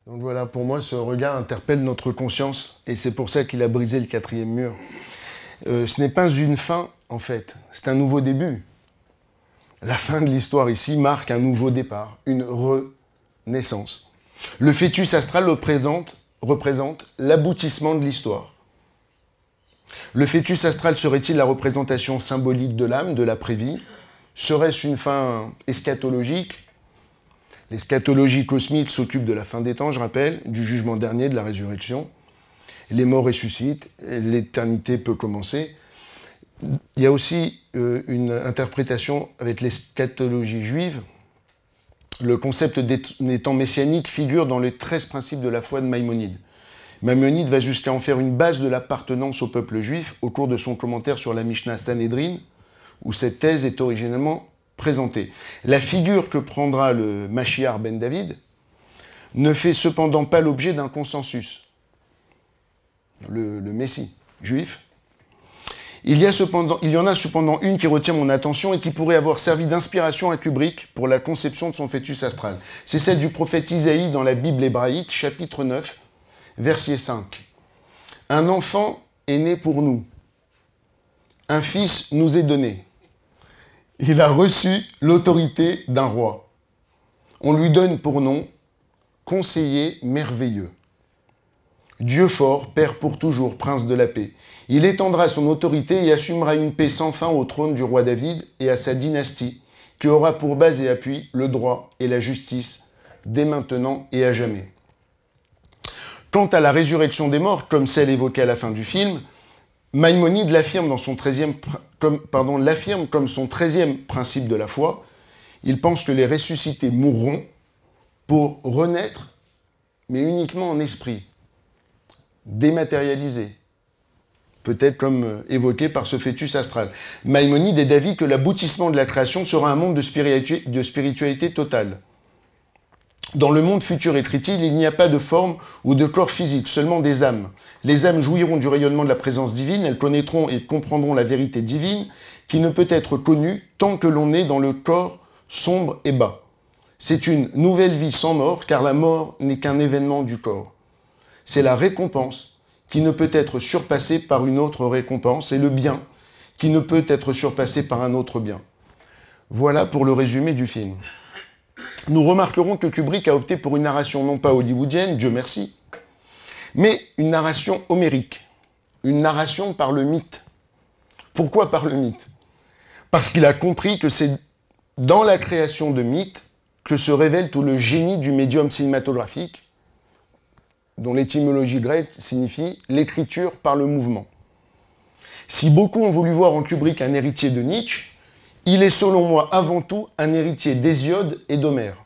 Donc voilà, pour moi, ce regard interpelle notre conscience, et c'est pour ça qu'il a brisé le quatrième mur. Ce n'est pas une fin, en fait, c'est un nouveau début. La fin de l'histoire ici marque un nouveau départ, une renaissance. Le fœtus astral représente l'aboutissement de l'histoire. Le fœtus astral serait-il la représentation symbolique de l'âme, de l'après-vie? Serait-ce une fin eschatologique? L'eschatologie cosmique s'occupe de la fin des temps, je rappelle, du jugement dernier, de la résurrection. Les morts ressuscitent, l'éternité peut commencer. Il y a aussi une interprétation avec l'eschatologie juive. Le concept des temps messianiques figure dans les 13 principes de la foi de Maïmonide. Maïmonide va jusqu'à en faire une base de l'appartenance au peuple juif au cours de son commentaire sur la Mishnah Sanhedrin, où cette thèse est originellement présentée. La figure que prendra le Mashiach ben David ne fait cependant pas l'objet d'un consensus. Le Messie juif. Il y en a cependant une qui retient mon attention et qui pourrait avoir servi d'inspiration à Kubrick pour la conception de son fœtus astral. C'est celle du prophète Isaïe dans la Bible hébraïque, chapitre 9, verset 5. « Un enfant est né pour nous, un fils nous est donné. Il a reçu l'autorité d'un roi. On lui donne pour nom conseiller merveilleux. Dieu fort, Père pour toujours, Prince de la paix. Il étendra son autorité et assumera une paix sans fin au trône du roi David et à sa dynastie, qui aura pour base et appui le droit et la justice dès maintenant et à jamais. Quant à la résurrection des morts, comme celle évoquée à la fin du film, Maïmonide l'affirme comme son 13e principe de la foi. Il pense que les ressuscités mourront pour renaître, mais uniquement en esprit, dématérialisé, peut-être comme évoqué par ce fœtus astral. Maïmonide est d'avis que l'aboutissement de la création sera un monde de spiritualité totale. Dans le monde futur, écrit-il, il n'y a pas de forme ou de corps physique, seulement des âmes. Les âmes jouiront du rayonnement de la présence divine, elles connaîtront et comprendront la vérité divine, qui ne peut être connue tant que l'on est dans le corps sombre et bas. C'est une nouvelle vie sans mort, car la mort n'est qu'un événement du corps. C'est la récompense qui ne peut être surpassée par une autre récompense, et le bien qui ne peut être surpassé par un autre bien. Voilà pour le résumé du film. Nous remarquerons que Kubrick a opté pour une narration non pas hollywoodienne, Dieu merci, mais une narration homérique, une narration par le mythe. Pourquoi par le mythe? Parce qu'il a compris que c'est dans la création de mythes que se révèle tout le génie du médium cinématographique, dont l'étymologie grecque signifie l'écriture par le mouvement. Si beaucoup ont voulu voir en Kubrick un héritier de Nietzsche, il est selon moi avant tout un héritier d'Hésiode et d'Homère.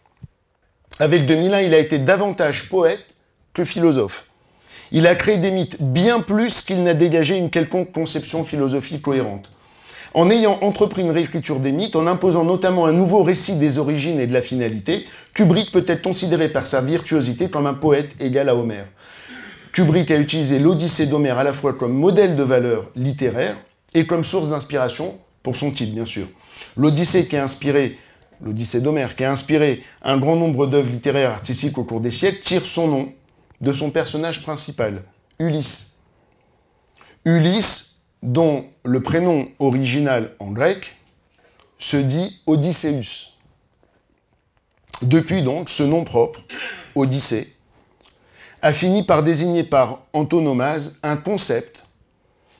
Avec 2001, il a été davantage poète que philosophe. Il a créé des mythes bien plus qu'il n'a dégagé une quelconque conception philosophique cohérente. En ayant entrepris une réécriture des mythes, en imposant notamment un nouveau récit des origines et de la finalité, Kubrick peut être considéré par sa virtuosité comme un poète égal à Homère. Kubrick a utilisé l'Odyssée d'Homère à la fois comme modèle de valeur littéraire et comme source d'inspiration pour son titre, bien sûr. L'Odyssée d'Homère, qui a inspiré un grand nombre d'œuvres littéraires et artistiques au cours des siècles, tire son nom de son personnage principal, Ulysse. Ulysse, dont le prénom original en grec se dit Odysseus. Depuis donc, ce nom propre, Odyssée, a fini par désigner par antonomase un concept.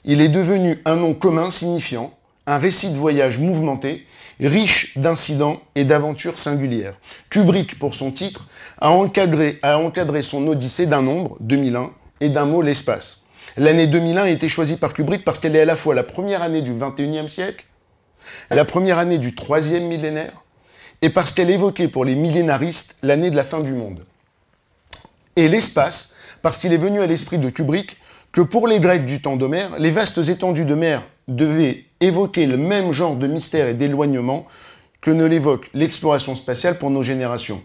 Il est devenu un nom commun signifiant un récit de voyage mouvementé, riche d'incidents et d'aventures singulières. Kubrick, pour son titre, a encadré son Odyssée d'un nombre, 2001, et d'un mot, l'espace. L'année 2001 a été choisie par Kubrick parce qu'elle est à la fois la première année du XXIe siècle, la première année du 3e millénaire, et parce qu'elle évoquait pour les millénaristes l'année de la fin du monde. Et l'espace, parce qu'il est venu à l'esprit de Kubrick que pour les Grecs du temps d'Homère, les vastes étendues de mer devaient évoquer le même genre de mystère et d'éloignement que ne l'évoque l'exploration spatiale pour nos générations.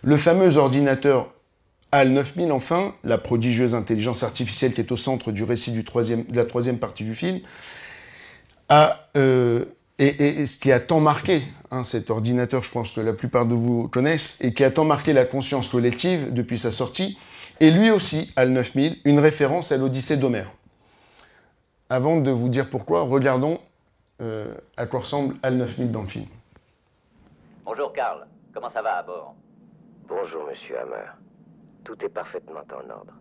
Le fameux ordinateur HAL 9000, enfin, la prodigieuse intelligence artificielle qui est au centre du récit de la troisième partie du film, et ce qui a tant marqué, cet ordinateur, je pense que la plupart de vous connaissent, et qui a tant marqué la conscience collective depuis sa sortie, et lui aussi, HAL 9000, une référence à l'Odyssée d'Homère. Avant de vous dire pourquoi, regardons à quoi ressemble HAL 9000 dans le film. Bonjour Karl, comment ça va à bord? Bonjour Monsieur Hammer, tout est parfaitement en ordre.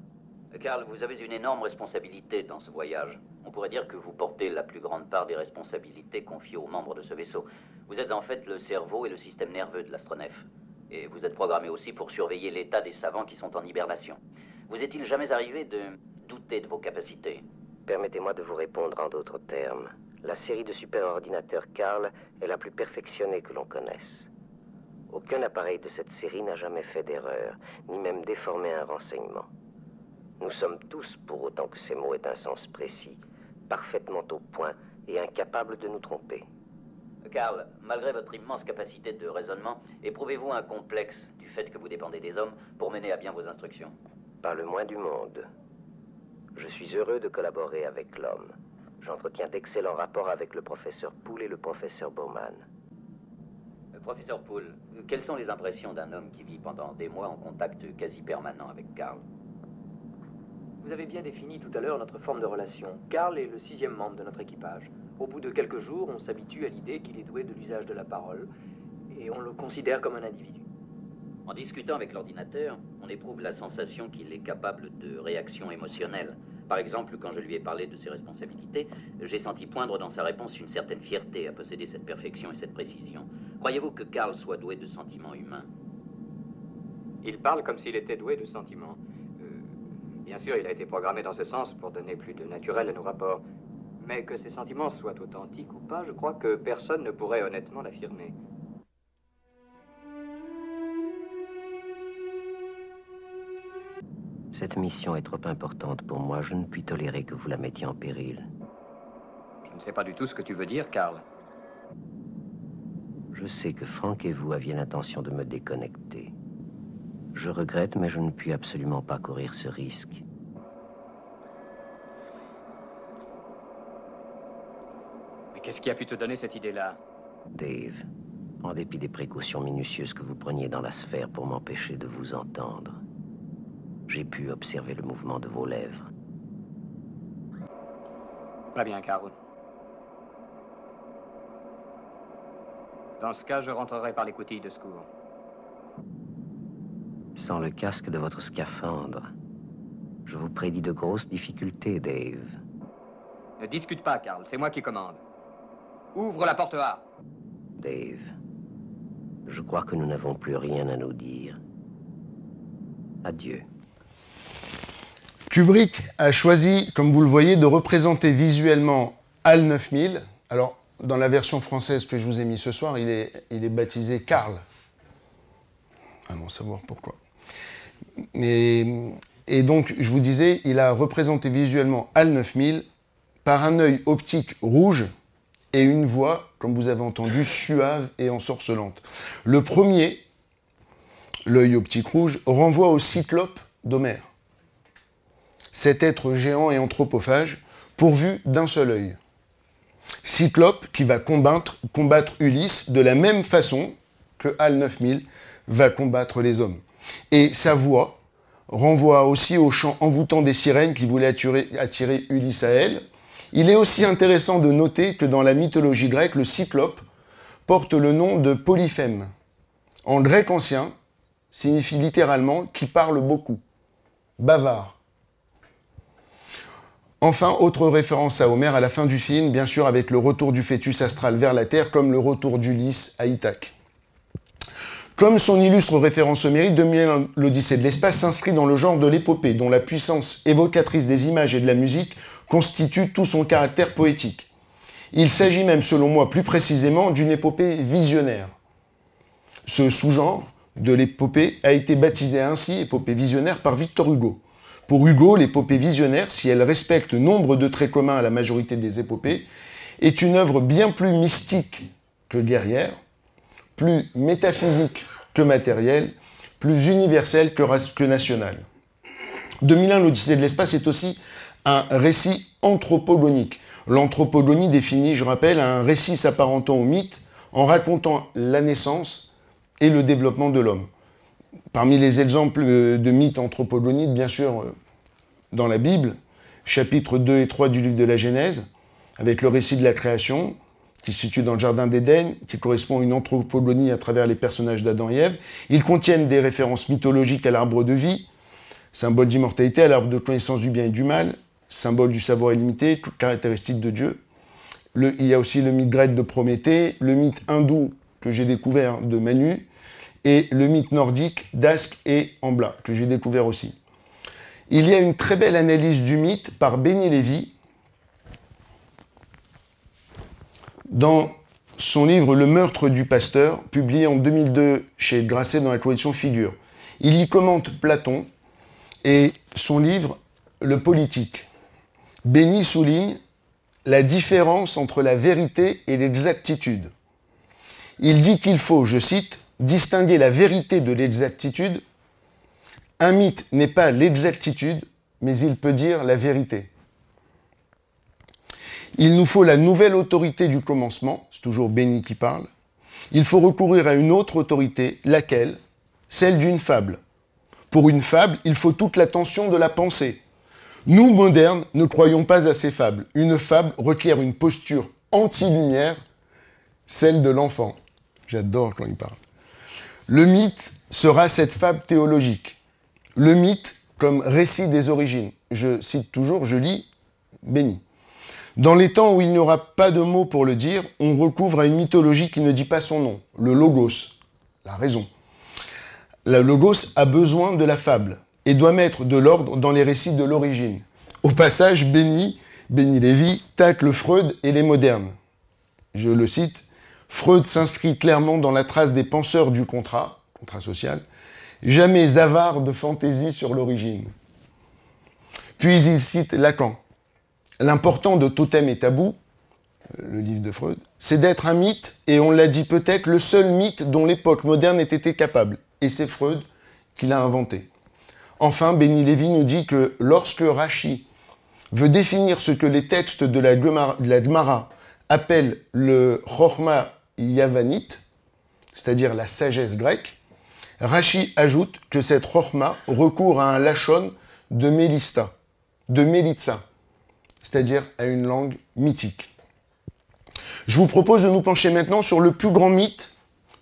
Karl, vous avez une énorme responsabilité dans ce voyage. On pourrait dire que vous portez la plus grande part des responsabilités confiées aux membres de ce vaisseau. Vous êtes en fait le cerveau et le système nerveux de l'astronef. Et vous êtes programmé aussi pour surveiller l'état des savants qui sont en hibernation. Vous est-il jamais arrivé de douter de vos capacités? Permettez-moi de vous répondre en d'autres termes. La série de superordinateurs Karl est la plus perfectionnée que l'on connaisse. Aucun appareil de cette série n'a jamais fait d'erreur, ni même déformé un renseignement. Nous sommes tous, pour autant que ces mots aient un sens précis, parfaitement au point et incapables de nous tromper. Karl, malgré votre immense capacité de raisonnement, éprouvez-vous un complexe du fait que vous dépendez des hommes pour mener à bien vos instructions? Pas le moins du monde. Je suis heureux de collaborer avec l'homme. J'entretiens d'excellents rapports avec le professeur Poole et le professeur Bowman. Professeur Poole, quelles sont les impressions d'un homme qui vit pendant des mois en contact quasi permanent avec Karl? Vous avez bien défini tout à l'heure notre forme de relation. Karl est le 6e membre de notre équipage. Au bout de quelques jours, on s'habitue à l'idée qu'il est doué de l'usage de la parole, et on le considère comme un individu. En discutant avec l'ordinateur, on éprouve la sensation qu'il est capable de réactions émotionnelles. Par exemple, quand je lui ai parlé de ses responsabilités, j'ai senti poindre dans sa réponse une certaine fierté à posséder cette perfection et cette précision. Croyez-vous que Karl soit doué de sentiments humains? Il parle comme s'il était doué de sentiments. Bien sûr, il a été programmé dans ce sens pour donner plus de naturel à nos rapports. Mais que ces sentiments soient authentiques ou pas, je crois que personne ne pourrait honnêtement l'affirmer. Cette mission est trop importante pour moi. Je ne puis tolérer que vous la mettiez en péril. Je ne sais pas du tout ce que tu veux dire, Karl. Je sais que Frank et vous aviez l'intention de me déconnecter. Je regrette, mais je ne puis absolument pas courir ce risque. Mais qu'est-ce qui a pu te donner cette idée-là? Dave, en dépit des précautions minutieuses que vous preniez dans la sphère pour m'empêcher de vous entendre, j'ai pu observer le mouvement de vos lèvres. Très bien, Karl. Dans ce cas, je rentrerai par les coutilles de secours. Sans le casque de votre scaphandre, je vous prédis de grosses difficultés, Dave. Ne discute pas, Karl. C'est moi qui commande. Ouvre la porte A. Dave, je crois que nous n'avons plus rien à nous dire. Adieu. Kubrick a choisi, comme vous le voyez, de représenter visuellement HAL 9000. Alors, dans la version française que je vous ai mis ce soir, il est baptisé Karl. Allons savoir pourquoi. Et donc, je vous disais, il a représenté visuellement HAL 9000 par un œil optique rouge et une voix, comme vous avez entendu, suave et ensorcelante. Le premier, l'œil optique rouge, renvoie au Cyclope d'Homère. Cet être géant et anthropophage, pourvu d'un seul œil. Cyclope qui va combattre Ulysse de la même façon que HAL 9000 va combattre les hommes. Et sa voix renvoie aussi au chant envoûtant des sirènes qui voulaient attirer Ulysse à elle. Il est aussi intéressant de noter que dans la mythologie grecque, le Cyclope porte le nom de Polyphème. En grec ancien, signifie littéralement « qui parle beaucoup », bavard. Enfin, autre référence à Homère à la fin du film, bien sûr avec le retour du fœtus astral vers la Terre, comme le retour d'Ulysse à Ithaque. Comme son illustre référence homérique, 2001, l'Odyssée de l'espace s'inscrit dans le genre de l'épopée, dont la puissance évocatrice des images et de la musique constitue tout son caractère poétique. Il s'agit même, selon moi, plus précisément, d'une épopée visionnaire. Ce sous-genre de l'épopée a été baptisé ainsi, épopée visionnaire, par Victor Hugo. Pour Hugo, l'épopée visionnaire, si elle respecte nombre de traits communs à la majorité des épopées, est une œuvre bien plus mystique que guerrière, plus métaphysique que matérielle, plus universelle que nationale. 2001, l'Odyssée de l'espace est aussi un récit anthropogonique. L'anthropogonie définit, je rappelle, un récit s'apparentant au mythe en racontant la naissance et le développement de l'homme. Parmi les exemples de mythes anthropogoniques, bien sûr, dans la Bible, chapitres 2 et 3 du livre de la Genèse, avec le récit de la création, qui se situe dans le jardin d'Éden, qui correspond à une anthropogonie à travers les personnages d'Adam et Ève. Ils contiennent des références mythologiques à l'arbre de vie, symbole d'immortalité, à l'arbre de connaissance du bien et du mal, symbole du savoir illimité, toute caractéristique de Dieu. Il y a aussi le mythe grec de Prométhée, le mythe hindou que j'ai découvert de Manu, et le mythe nordique d'Ask et Embla, que j'ai découvert aussi. Il y a une très belle analyse du mythe par Benny Lévy dans son livre « Le meurtre du pasteur », publié en 2002 chez Grasset dans la collection Figures. Il y commente Platon et son livre « Le politique ». Benny souligne la différence entre la vérité et l'exactitude. Il dit qu'il faut, je cite, « distinguer la vérité de l'exactitude. Un mythe n'est pas l'exactitude, mais il peut dire la vérité. Il nous faut la nouvelle autorité du commencement, c'est toujours Benny qui parle. Il faut recourir à une autre autorité, laquelle? Celle d'une fable. Pour une fable, il faut toute l'attention de la pensée. Nous, modernes, ne croyons pas à ces fables. Une fable requiert une posture anti-lumière, celle de l'enfant. J'adore quand il parle. Le mythe sera cette fable théologique. Le mythe comme récit des origines. Je cite toujours, je lis Benny. Dans les temps où il n'y aura pas de mots pour le dire, on recouvre à une mythologie qui ne dit pas son nom, le logos, la raison. la logos a besoin de la fable et doit mettre de l'ordre dans les récits de l'origine. Au passage, Benny Lévy tacle Freud et les modernes. Je le cite, « Freud s'inscrit clairement dans la trace des penseurs du contrat social, jamais avare de fantaisie sur l'origine. » Puis il cite Lacan. « L'important de Totem et Tabou, le livre de Freud, c'est d'être un mythe, et on l'a dit peut-être, le seul mythe dont l'époque moderne ait été capable. Et c'est Freud qui l'a inventé. » Enfin, Benny Lévy nous dit que lorsque Rashi veut définir ce que les textes de la Gemara appellent le Chochma Yavanite, c'est-à-dire la sagesse grecque, Rashi ajoute que cette Chochma recourt à un lachon de Mélitza, c'est-à-dire à une langue mythique. Je vous propose de nous pencher maintenant sur le plus grand mythe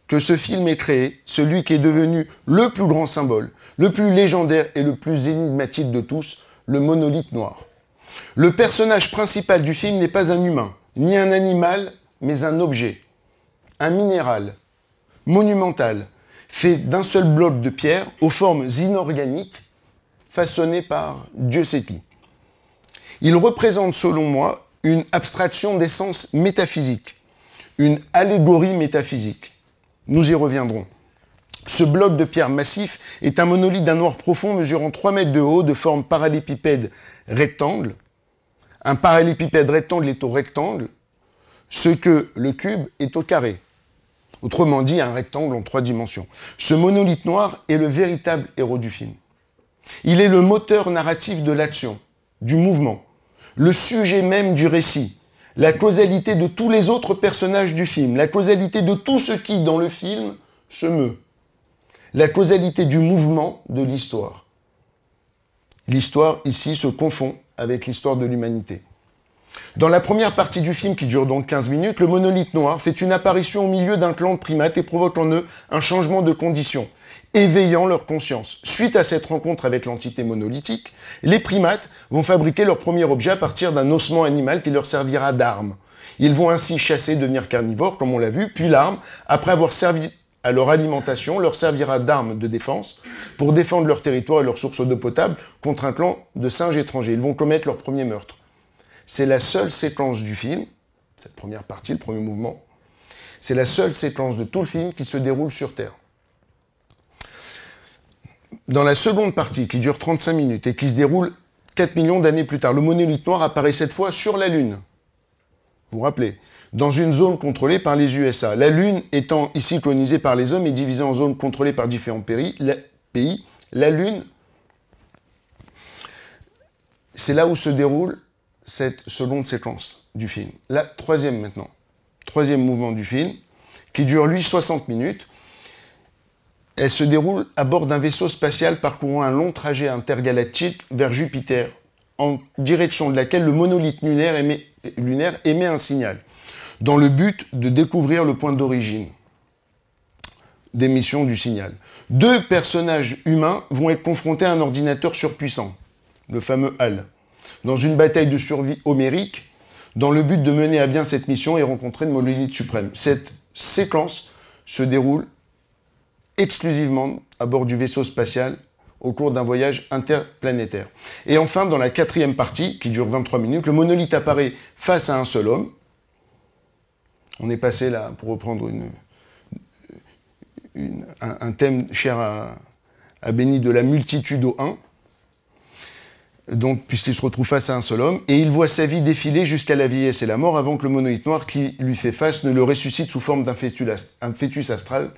que ce film ait créé, celui qui est devenu le plus grand symbole, le plus légendaire et le plus énigmatique de tous, le monolithe noir. Le personnage principal du film n'est pas un humain, ni un animal, mais un objet, un minéral, monumental, fait d'un seul bloc de pierre aux formes inorganiques, façonné par Dieu sait qui. Il représente, selon moi, une abstraction d'essence métaphysique, une allégorie métaphysique. Nous y reviendrons. Ce bloc de pierre massif est un monolithe d'un noir profond mesurant 3 mètres de haut, de forme parallépipède rectangle. Un parallépipède rectangle est au rectangle, ce que le cube est au carré. Autrement dit, un rectangle en 3 dimensions. Ce monolithe noir est le véritable héros du film. Il est le moteur narratif de l'action, du mouvement, le sujet même du récit, la causalité de tous les autres personnages du film, la causalité de tout ce qui, dans le film, se meut, la causalité du mouvement de l'histoire. L'histoire, ici, se confond avec l'histoire de l'humanité. Dans la première partie du film, qui dure donc 15 minutes, le monolithe noir fait une apparition au milieu d'un clan de primates et provoque en eux un changement de condition, éveillant leur conscience. Suite à cette rencontre avec l'entité monolithique, les primates vont fabriquer leur premier objet à partir d'un ossement animal qui leur servira d'arme. Ils vont ainsi chasser, devenir carnivores, comme on l'a vu, puis l'arme, après avoir servi à leur alimentation, leur servira d'arme de défense pour défendre leur territoire et leur source d'eau potable contre un clan de singes étrangers. Ils vont commettre leur premier meurtre. C'est la seule séquence du film, cette première partie, le premier mouvement, c'est la seule séquence de tout le film qui se déroule sur Terre. Dans la seconde partie, qui dure 35 minutes et qui se déroule 4 millions d'années plus tard, le monolithe noir apparaît cette fois sur la Lune. Vous vous rappelez, dans une zone contrôlée par les USA. La Lune étant ici colonisée par les hommes et divisée en zones contrôlées par différents pays, la Lune, c'est là où se déroule cette seconde séquence du film. La troisième maintenant. Troisième mouvement du film, qui dure lui 60 minutes. Elle se déroule à bord d'un vaisseau spatial parcourant un long trajet intergalactique vers Jupiter, en direction de laquelle le monolithe lunaire émet un signal, dans le but de découvrir le point d'origine d'émission du signal. 2 personnages humains vont être confrontés à un ordinateur surpuissant, le fameux HAL, dans une bataille de survie homérique, dans le but de mener à bien cette mission et rencontrer le monolithe suprême. Cette séquence se déroule exclusivement à bord du vaisseau spatial au cours d'un voyage interplanétaire. Et enfin, dans la 4e partie, qui dure 23 minutes, le monolithe apparaît face à un seul homme. On est passé là, pour reprendre un thème cher à Benny, de la multitude au 1, donc, puisqu'il se retrouve face à un seul homme, et il voit sa vie défiler jusqu'à la vieillesse et la mort avant que le monolithe noir qui lui fait face ne le ressuscite sous forme d'un fœtus astral,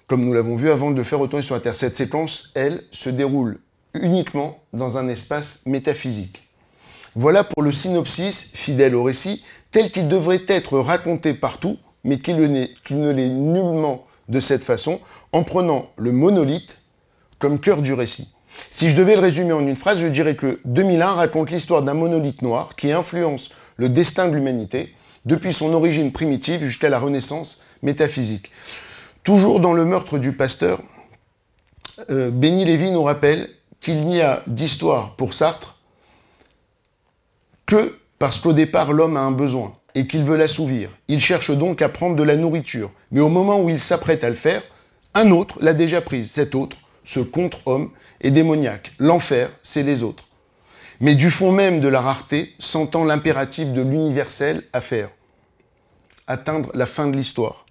comme nous l'avons vu avant de le faire retourner sur la Terre. Cette séquence, elle, se déroule uniquement dans un espace métaphysique. Voilà pour le synopsis fidèle au récit, tel qu'il devrait être raconté partout, mais qu'il ne l'est nullement de cette façon, en prenant le monolithe comme cœur du récit. Si je devais le résumer en une phrase, je dirais que 2001 raconte l'histoire d'un monolithe noir qui influence le destin de l'humanité, depuis son origine primitive jusqu'à la renaissance métaphysique. Toujours dans le meurtre du pasteur, Benny Lévy nous rappelle qu'il n'y a d'histoire pour Sartre que parce qu'au départ l'homme a un besoin et qu'il veut l'assouvir. Il cherche donc à prendre de la nourriture. Mais au moment où il s'apprête à le faire, Un autre l'a déjà prise. Cet autre, ce contre-homme, est démoniaque. L'enfer, c'est les autres. Mais du fond même de la rareté s'entend l'impératif de l'universel à faire. Atteindre la fin de l'histoire.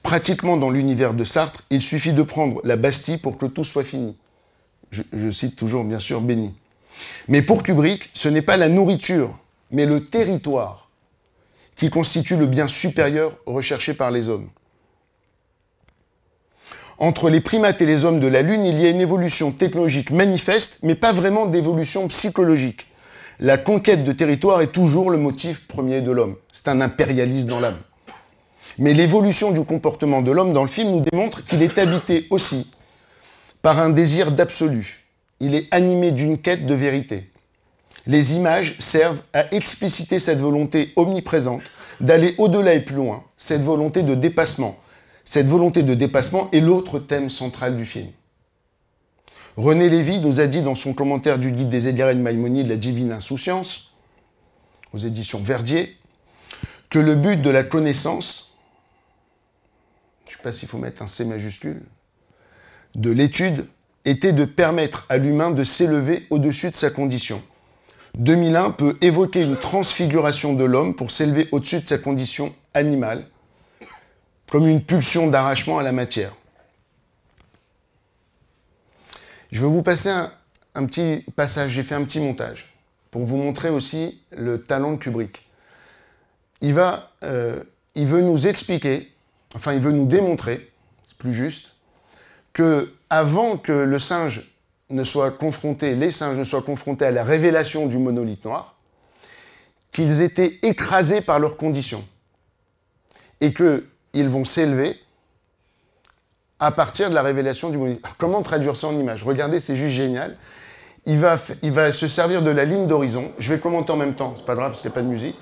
Pratiquement dans l'univers de Sartre, il suffit de prendre la Bastille pour que tout soit fini. Je cite toujours, bien sûr, Béni. Mais pour Kubrick, ce n'est pas la nourriture, mais le territoire qui constitue le bien supérieur recherché par les hommes. Entre les primates et les hommes de la Lune, il y a une évolution technologique manifeste, mais pas vraiment d'évolution psychologique. La conquête de territoire est toujours le motif premier de l'homme. C'est un impérialiste dans l'âme. Mais l'évolution du comportement de l'homme dans le film nous démontre qu'il est habité aussi par un désir d'absolu. Il est animé d'une quête de vérité. Les images servent à expliciter cette volonté omniprésente d'aller au-delà et plus loin, cette volonté de dépassement. Cette volonté de dépassement est l'autre thème central du film. René Lévy nous a dit dans son commentaire du guide des Edgarènes Maïmonide, La divine insouciance, aux éditions Verdier, que le but de la connaissance, je ne sais pas s'il faut mettre un C majuscule, de l'étude, était de permettre à l'humain de s'élever au-dessus de sa condition. 2001 peut évoquer une transfiguration de l'homme pour s'élever au-dessus de sa condition animale, comme une pulsion d'arrachement à la matière. Je vais vous passer un petit passage, j'ai fait un petit montage, pour vous montrer aussi le talent de Kubrick. Il veut nous expliquer, enfin il veut nous démontrer, c'est plus juste, que avant que les singes ne soient confrontés à la révélation du monolithe noir, qu'ils étaient écrasés par leurs conditions. Et qu'ils vont s'élever à partir de la révélation du monolithe. Alors, comment traduire ça en images? Regardez, c'est juste génial. Il va se servir de la ligne d'horizon. Je vais commenter en même temps, c'est pas grave parce qu'il n'y a pas de musique.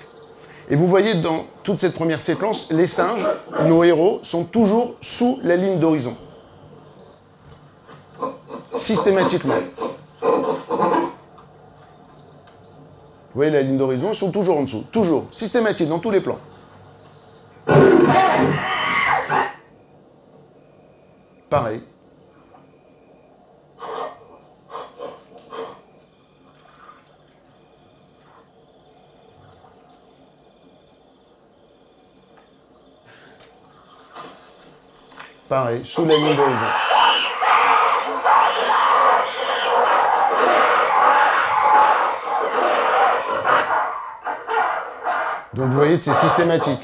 Et vous voyez dans toute cette première séquence, les singes, nos héros, sont toujours sous la ligne d'horizon. Systématiquement. Vous voyez la ligne d'horizon, ils sont toujours en dessous. Toujours. Systématique, dans tous les plans. Pareil. Pareil, sous la ligne d'horizon. Donc vous voyez, c'est systématique.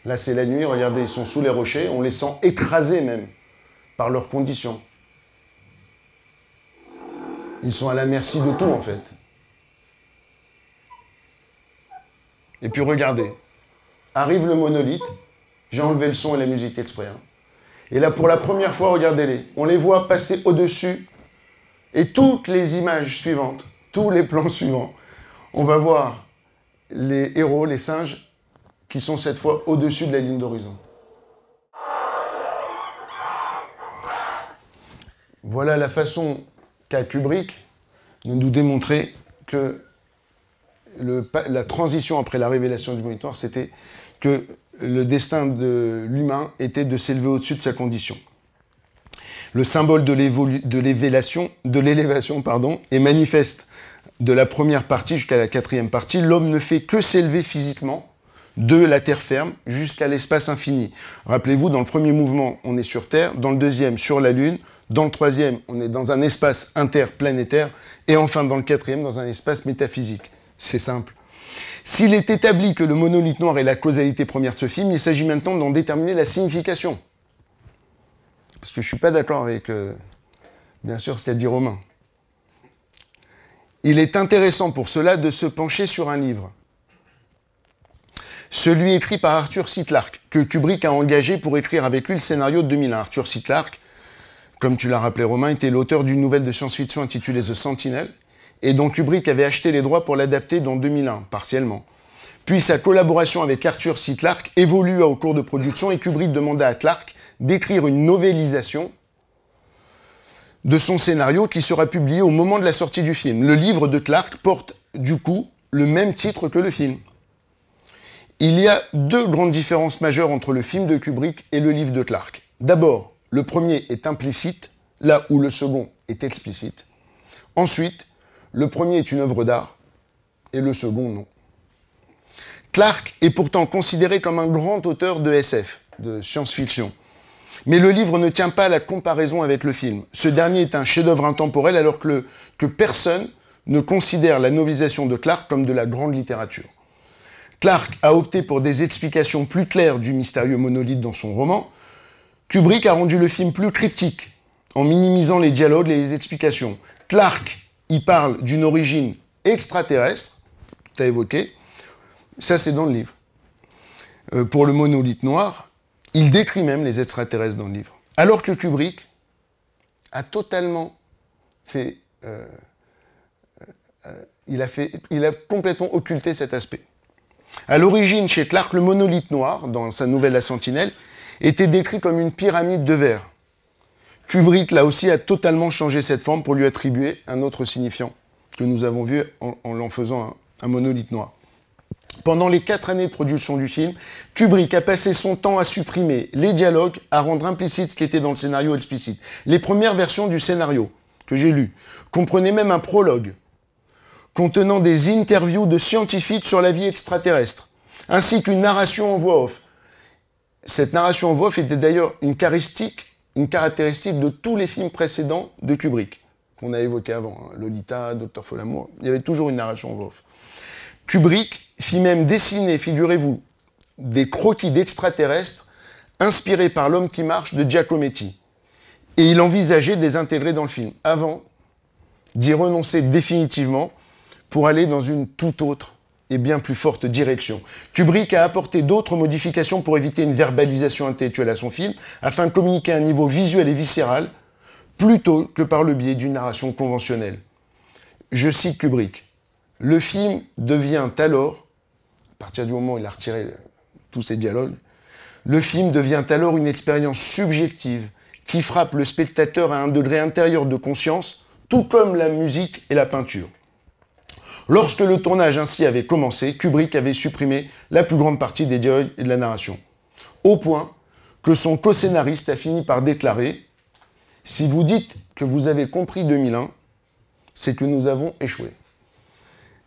Là, c'est la nuit, regardez, ils sont sous les rochers, on les sent écrasés même par leurs conditions. Ils sont à la merci de tout, en fait. Et puis regardez, arrive le monolithe, j'ai enlevé le son et la musique exprès. Hein. Et là, pour la première fois, regardez-les, on les voit passer au-dessus. Et toutes les images suivantes, tous les plans suivants, on va voir les héros, les singes, qui sont cette fois au-dessus de la ligne d'horizon. Voilà la façon qu'a Kubrick de nous démontrer que la transition après la révélation du monolithe noir, c'était que le destin de l'humain était de s'élever au-dessus de sa condition. Le symbole de l'élévation est manifeste de la première partie jusqu'à la quatrième partie. L'homme ne fait que s'élever physiquement de la terre ferme jusqu'à l'espace infini. Rappelez-vous, dans le premier mouvement, on est sur Terre, dans le deuxième, sur la Lune, dans le troisième, on est dans un espace interplanétaire, et enfin, dans le quatrième, dans un espace métaphysique. C'est simple. S'il est établi que le monolithe noir est la causalité première de ce film, il s'agit maintenant d'en déterminer la signification. Parce que je ne suis pas d'accord avec, bien sûr, ce qu'a dit Romain. Il est intéressant pour cela de se pencher sur un livre. Celui écrit par Arthur C. Clarke, que Kubrick a engagé pour écrire avec lui le scénario de 2001. Arthur C. Clarke, comme tu l'as rappelé Romain, était l'auteur d'une nouvelle de science-fiction intitulée The Sentinel, et dont Kubrick avait acheté les droits pour l'adapter dans 2001, partiellement. Puis sa collaboration avec Arthur C. Clarke évolua au cours de production, et Kubrick demanda à Clarke d'écrire une novélisation de son scénario qui sera publié au moment de la sortie du film. Le livre de Clarke porte, du coup, le même titre que le film. Il y a deux grandes différences majeures entre le film de Kubrick et le livre de Clarke. D'abord, le premier est implicite, là où le second est explicite. Ensuite, le premier est une œuvre d'art, et le second non. Clarke est pourtant considéré comme un grand auteur de SF, de science-fiction. Mais le livre ne tient pas à la comparaison avec le film. Ce dernier est un chef-d'œuvre intemporel alors que personne ne considère la novélisation de Clarke comme de la grande littérature. Clarke a opté pour des explications plus claires du mystérieux monolithe dans son roman. Kubrick a rendu le film plus cryptique, en minimisant les dialogues et les explications. Clarke y parle d'une origine extraterrestre, tu as évoqué, ça c'est dans le livre. Pour le monolithe noir, il décrit même les extraterrestres dans le livre. Alors que Kubrick a totalement fait... il a complètement occulté cet aspect. À l'origine, chez Clarke, le monolithe noir, dans sa nouvelle La Sentinelle, était décrit comme une pyramide de verre. Kubrick, là aussi, a totalement changé cette forme pour lui attribuer un autre signifiant que nous avons vu en l'en faisant un monolithe noir. Pendant les 4 années de production du film, Kubrick a passé son temps à supprimer les dialogues, à rendre implicite ce qui était dans le scénario explicite. Les premières versions du scénario que j'ai lues comprenaient même un prologue contenant des interviews de scientifiques sur la vie extraterrestre, ainsi qu'une narration en voix off. Cette narration en voix off était d'ailleurs une caractéristique de tous les films précédents de Kubrick, qu'on a évoqué avant, hein, Lolita, Dr. Folamour, il y avait toujours une narration en voix off. Kubrick fit même dessiner, figurez-vous, des croquis d'extraterrestres inspirés par L'homme qui marche de Giacometti. Et il envisageait de les intégrer dans le film, avant d'y renoncer définitivement pour aller dans une toute autre et bien plus forte direction. Kubrick a apporté d'autres modifications pour éviter une verbalisation intellectuelle à son film, afin de communiquer à un niveau visuel et viscéral, plutôt que par le biais d'une narration conventionnelle. Je cite Kubrick. « Le film devient alors, à partir du moment où il a retiré tous ces dialogues, le film devient alors une expérience subjective qui frappe le spectateur à un degré intérieur de conscience, tout comme la musique et la peinture. » Lorsque le tournage ainsi avait commencé, Kubrick avait supprimé la plus grande partie des dialogues et de la narration. Au point que son co-scénariste a fini par déclarer « Si vous dites que vous avez compris 2001, c'est que nous avons échoué.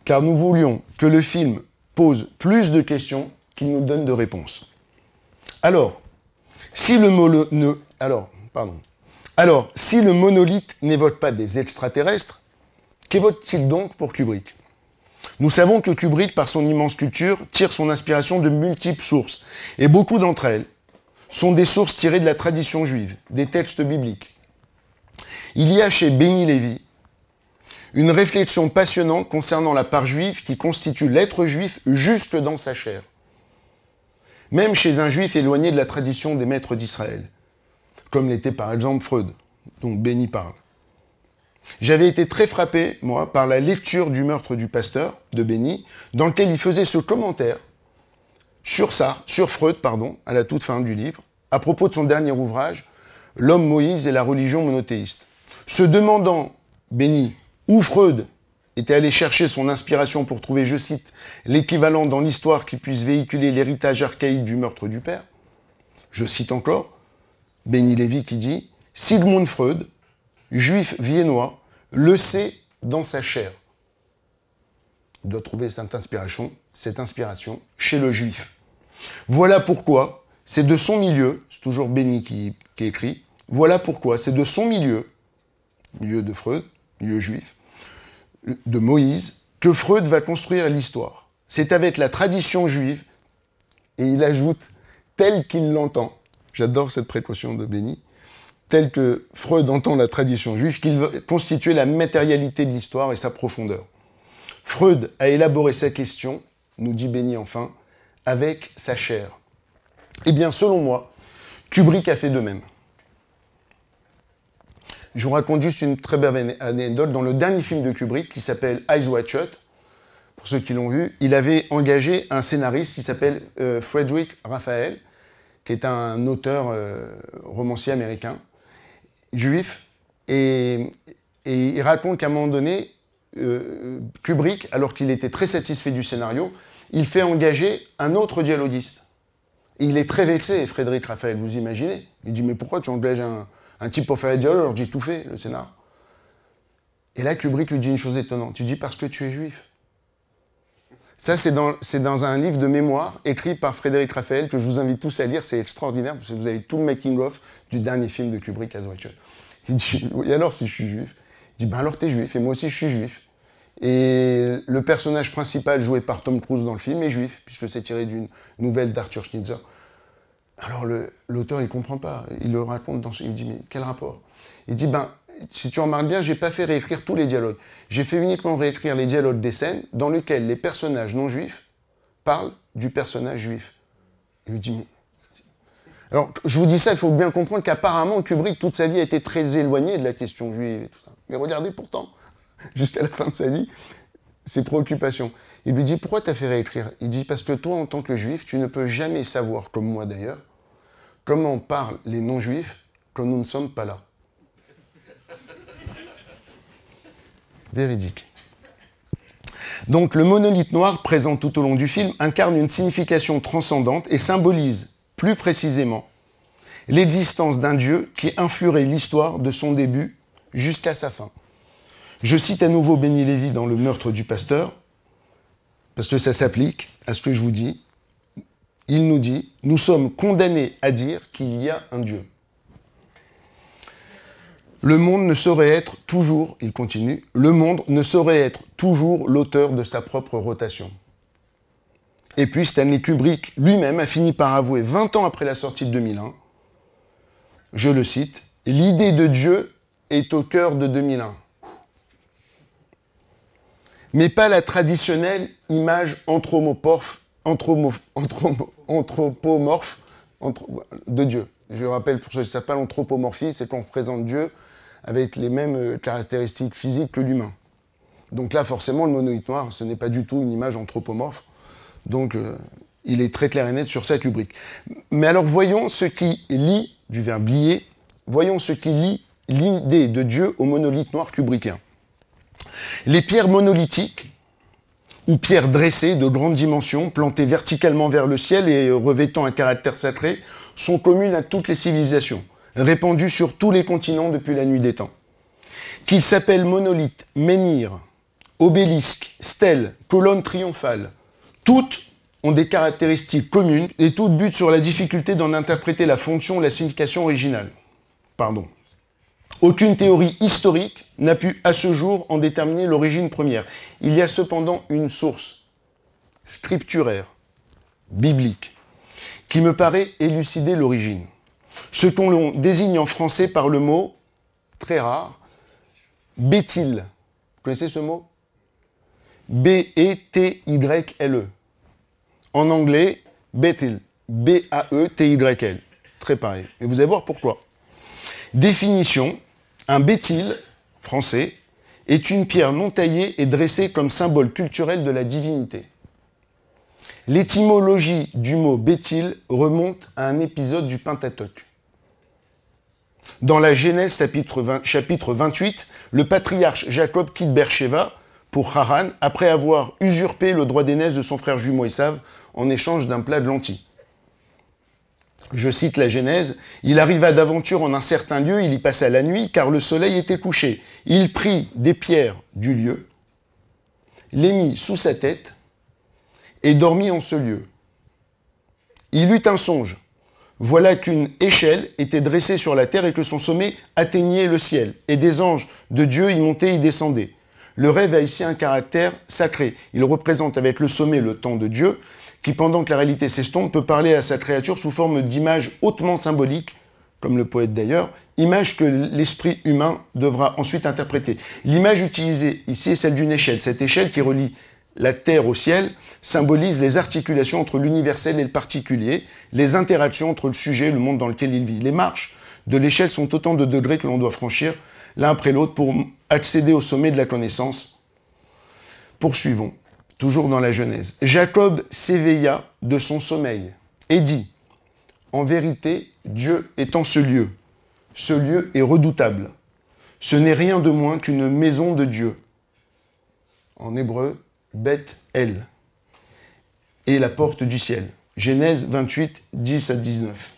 Car nous voulions que le film pose plus de questions qu'il nous donne de réponses. » Alors, si le monolithe n'évoque pas des extraterrestres, qu'évoque-t-il donc pour Kubrick ? Nous savons que Kubrick, par son immense culture, tire son inspiration de multiples sources, et beaucoup d'entre elles sont des sources tirées de la tradition juive, des textes bibliques. Il y a chez Benny Lévy une réflexion passionnante concernant la part juive qui constitue l'être juif jusque dans sa chair. Même chez un juif éloigné de la tradition des maîtres d'Israël, comme l'était par exemple Freud, dont Benny parle. J'avais été très frappé, moi, par la lecture du Meurtre du pasteur, de Benny, dans lequel il faisait ce commentaire sur Freud, à la toute fin du livre, à propos de son dernier ouvrage, L'homme Moïse et la religion monothéiste. Se demandant, Benny, où Freud était allé chercher son inspiration pour trouver, je cite, l'équivalent dans l'histoire qui puisse véhiculer l'héritage archaïque du meurtre du père, je cite encore, Benny Lévy qui dit « Sigmund Freud, juif viennois, le sait dans sa chair. » Il doit trouver cette inspiration chez le juif. Voilà pourquoi, c'est de son milieu, c'est toujours Benny qui écrit, voilà pourquoi c'est de son milieu de Freud, milieu juif, de Moïse, que Freud va construire l'histoire. C'est avec la tradition juive, et il ajoute, tel qu'il l'entend, j'adore cette précaution de Benny, tel que Freud entend la tradition juive, qu'il va constituer la matérialité de l'histoire et sa profondeur. Freud a élaboré sa question, nous dit Benny enfin, avec sa chair. Eh bien, selon moi, Kubrick a fait de même. Je vous raconte juste une très belle anecdote. Dans le dernier film de Kubrick, qui s'appelle Eyes Wide Shut, pour ceux qui l'ont vu, il avait engagé un scénariste qui s'appelle Frederick Raphael, qui est un auteur romancier américain, juif, et il raconte qu'à un moment donné, Kubrick, alors qu'il était très satisfait du scénario, il fait engager un autre dialoguiste. Et il est très vexé, Frédéric Raphaël, vous imaginez. Il dit, mais pourquoi tu engages un type pour faire les dialogues alors que j'ai tout fait, le scénar. Et là, Kubrick lui dit une chose étonnante. Tu dis, parce que tu es juif. Ça, c'est dans un livre de mémoire écrit par Frédéric Raphaël, que je vous invite tous à lire, c'est extraordinaire, parce que vous avez tout le making-of du dernier film de Kubrick, Eyes Wide Shut. Il dit, et alors si je suis juif? Il dit, ben alors t'es juif, et moi aussi je suis juif. Et le personnage principal joué par Tom Cruise dans le film est juif, puisque c'est tiré d'une nouvelle d'Arthur Schnitzer. Alors l'auteur, il comprend pas, il le raconte, il dit, mais quel rapport? Il dit, ben, si tu remarques bien, j'ai pas fait réécrire tous les dialogues. J'ai fait uniquement réécrire les dialogues des scènes dans lesquelles les personnages non juifs parlent du personnage juif. Il lui dit, mais... Alors, je vous dis ça, il faut bien comprendre qu'apparemment, Kubrick, toute sa vie, a été très éloigné de la question juive et tout ça. Mais regardez pourtant, jusqu'à la fin de sa vie, ses préoccupations. Il lui dit, pourquoi t'as fait réécrire? Il dit, parce que toi, en tant que juif, tu ne peux jamais savoir, comme moi d'ailleurs, comment parlent les non-juifs quand nous ne sommes pas là. Véridique. Donc le monolithe noir, présent tout au long du film, incarne une signification transcendante et symbolise, plus précisément, l'existence d'un Dieu qui influerait l'histoire de son début jusqu'à sa fin. Je cite à nouveau Benny Lévy dans Le meurtre du pasteur, parce que ça s'applique à ce que je vous dis. Il nous dit « Nous sommes condamnés à dire qu'il y a un Dieu. Le monde ne saurait être toujours, il continue, le monde ne saurait être toujours l'auteur de sa propre rotation. » Et puis Stanley Kubrick lui-même a fini par avouer 20 ans après la sortie de 2001, je le cite, « L'idée de Dieu est au cœur de 2001. » Mais pas la traditionnelle image anthropomorphe de Dieu. Je rappelle, pour ceux qui ne savent pas, l'anthropomorphie, c'est qu'on représente Dieu avec les mêmes caractéristiques physiques que l'humain. Donc là, forcément, le monolithe noir, ce n'est pas du tout une image anthropomorphe. Donc, il est très clair et net sur ça, Kubrick. Mais alors, voyons ce qui lie, du verbe lier, voyons ce qui lie l'idée de Dieu au monolithe noir kubrickien. Les pierres monolithiques, ou pierres dressées de grandes dimensions, plantées verticalement vers le ciel et revêtant un caractère sacré, sont communes à toutes les civilisations, répandues sur tous les continents depuis la nuit des temps. Qu'ils s'appellent monolithes, menhirs, obélisques, stèles, colonnes triomphales, toutes ont des caractéristiques communes et toutes butent sur la difficulté d'en interpréter la fonction ou la signification originale. Pardon. Aucune théorie historique n'a pu, à ce jour, en déterminer l'origine première. Il y a cependant une source scripturaire, biblique, qui me paraît élucider l'origine. Ce qu'on désigne en français par le mot, très rare, Béthyle. Vous connaissez ce mot? B-E-T-Y-L-E. En anglais, Béthyle. B-A-E-T-Y-L. Très pareil. Et vous allez voir pourquoi. Définition, un béthyle, français, est une pierre non taillée et dressée comme symbole culturel de la divinité. L'étymologie du mot béthyle remonte à un épisode du Pentateuque. Dans la Genèse chapitre 28, le patriarche Jacob quitte Beersheba pour Haran après avoir usurpé le droit d'aînesse de son frère jumeau Esav en échange d'un plat de lentilles. Je cite la Genèse, « Il arriva d'aventure en un certain lieu, il y passa la nuit, car le soleil était couché. Il prit des pierres du lieu, les mit sous sa tête, et dormit en ce lieu. Il eut un songe. Voilà qu'une échelle était dressée sur la terre et que son sommet atteignait le ciel, et des anges de Dieu y montaient et y descendaient. Le rêve a ici un caractère sacré. Il représente avec le sommet le temps de Dieu, qui, pendant que la réalité s'estompe, peut parler à sa créature sous forme d'images hautement symboliques, comme le poète d'ailleurs, images que l'esprit humain devra ensuite interpréter. L'image utilisée ici est celle d'une échelle. Cette échelle qui relie la terre au ciel symbolise les articulations entre l'universel et le particulier, les interactions entre le sujet et le monde dans lequel il vit. Les marches de l'échelle sont autant de degrés que l'on doit franchir l'un après l'autre pour accéder au sommet de la connaissance. Poursuivons. Toujours dans la Genèse. Jacob s'éveilla de son sommeil et dit, « En vérité, Dieu est en ce lieu. Ce lieu est redoutable. Ce n'est rien de moins qu'une maison de Dieu. en hébreu, Beth-El, et la porte du ciel. Genèse 28, 10 à 19.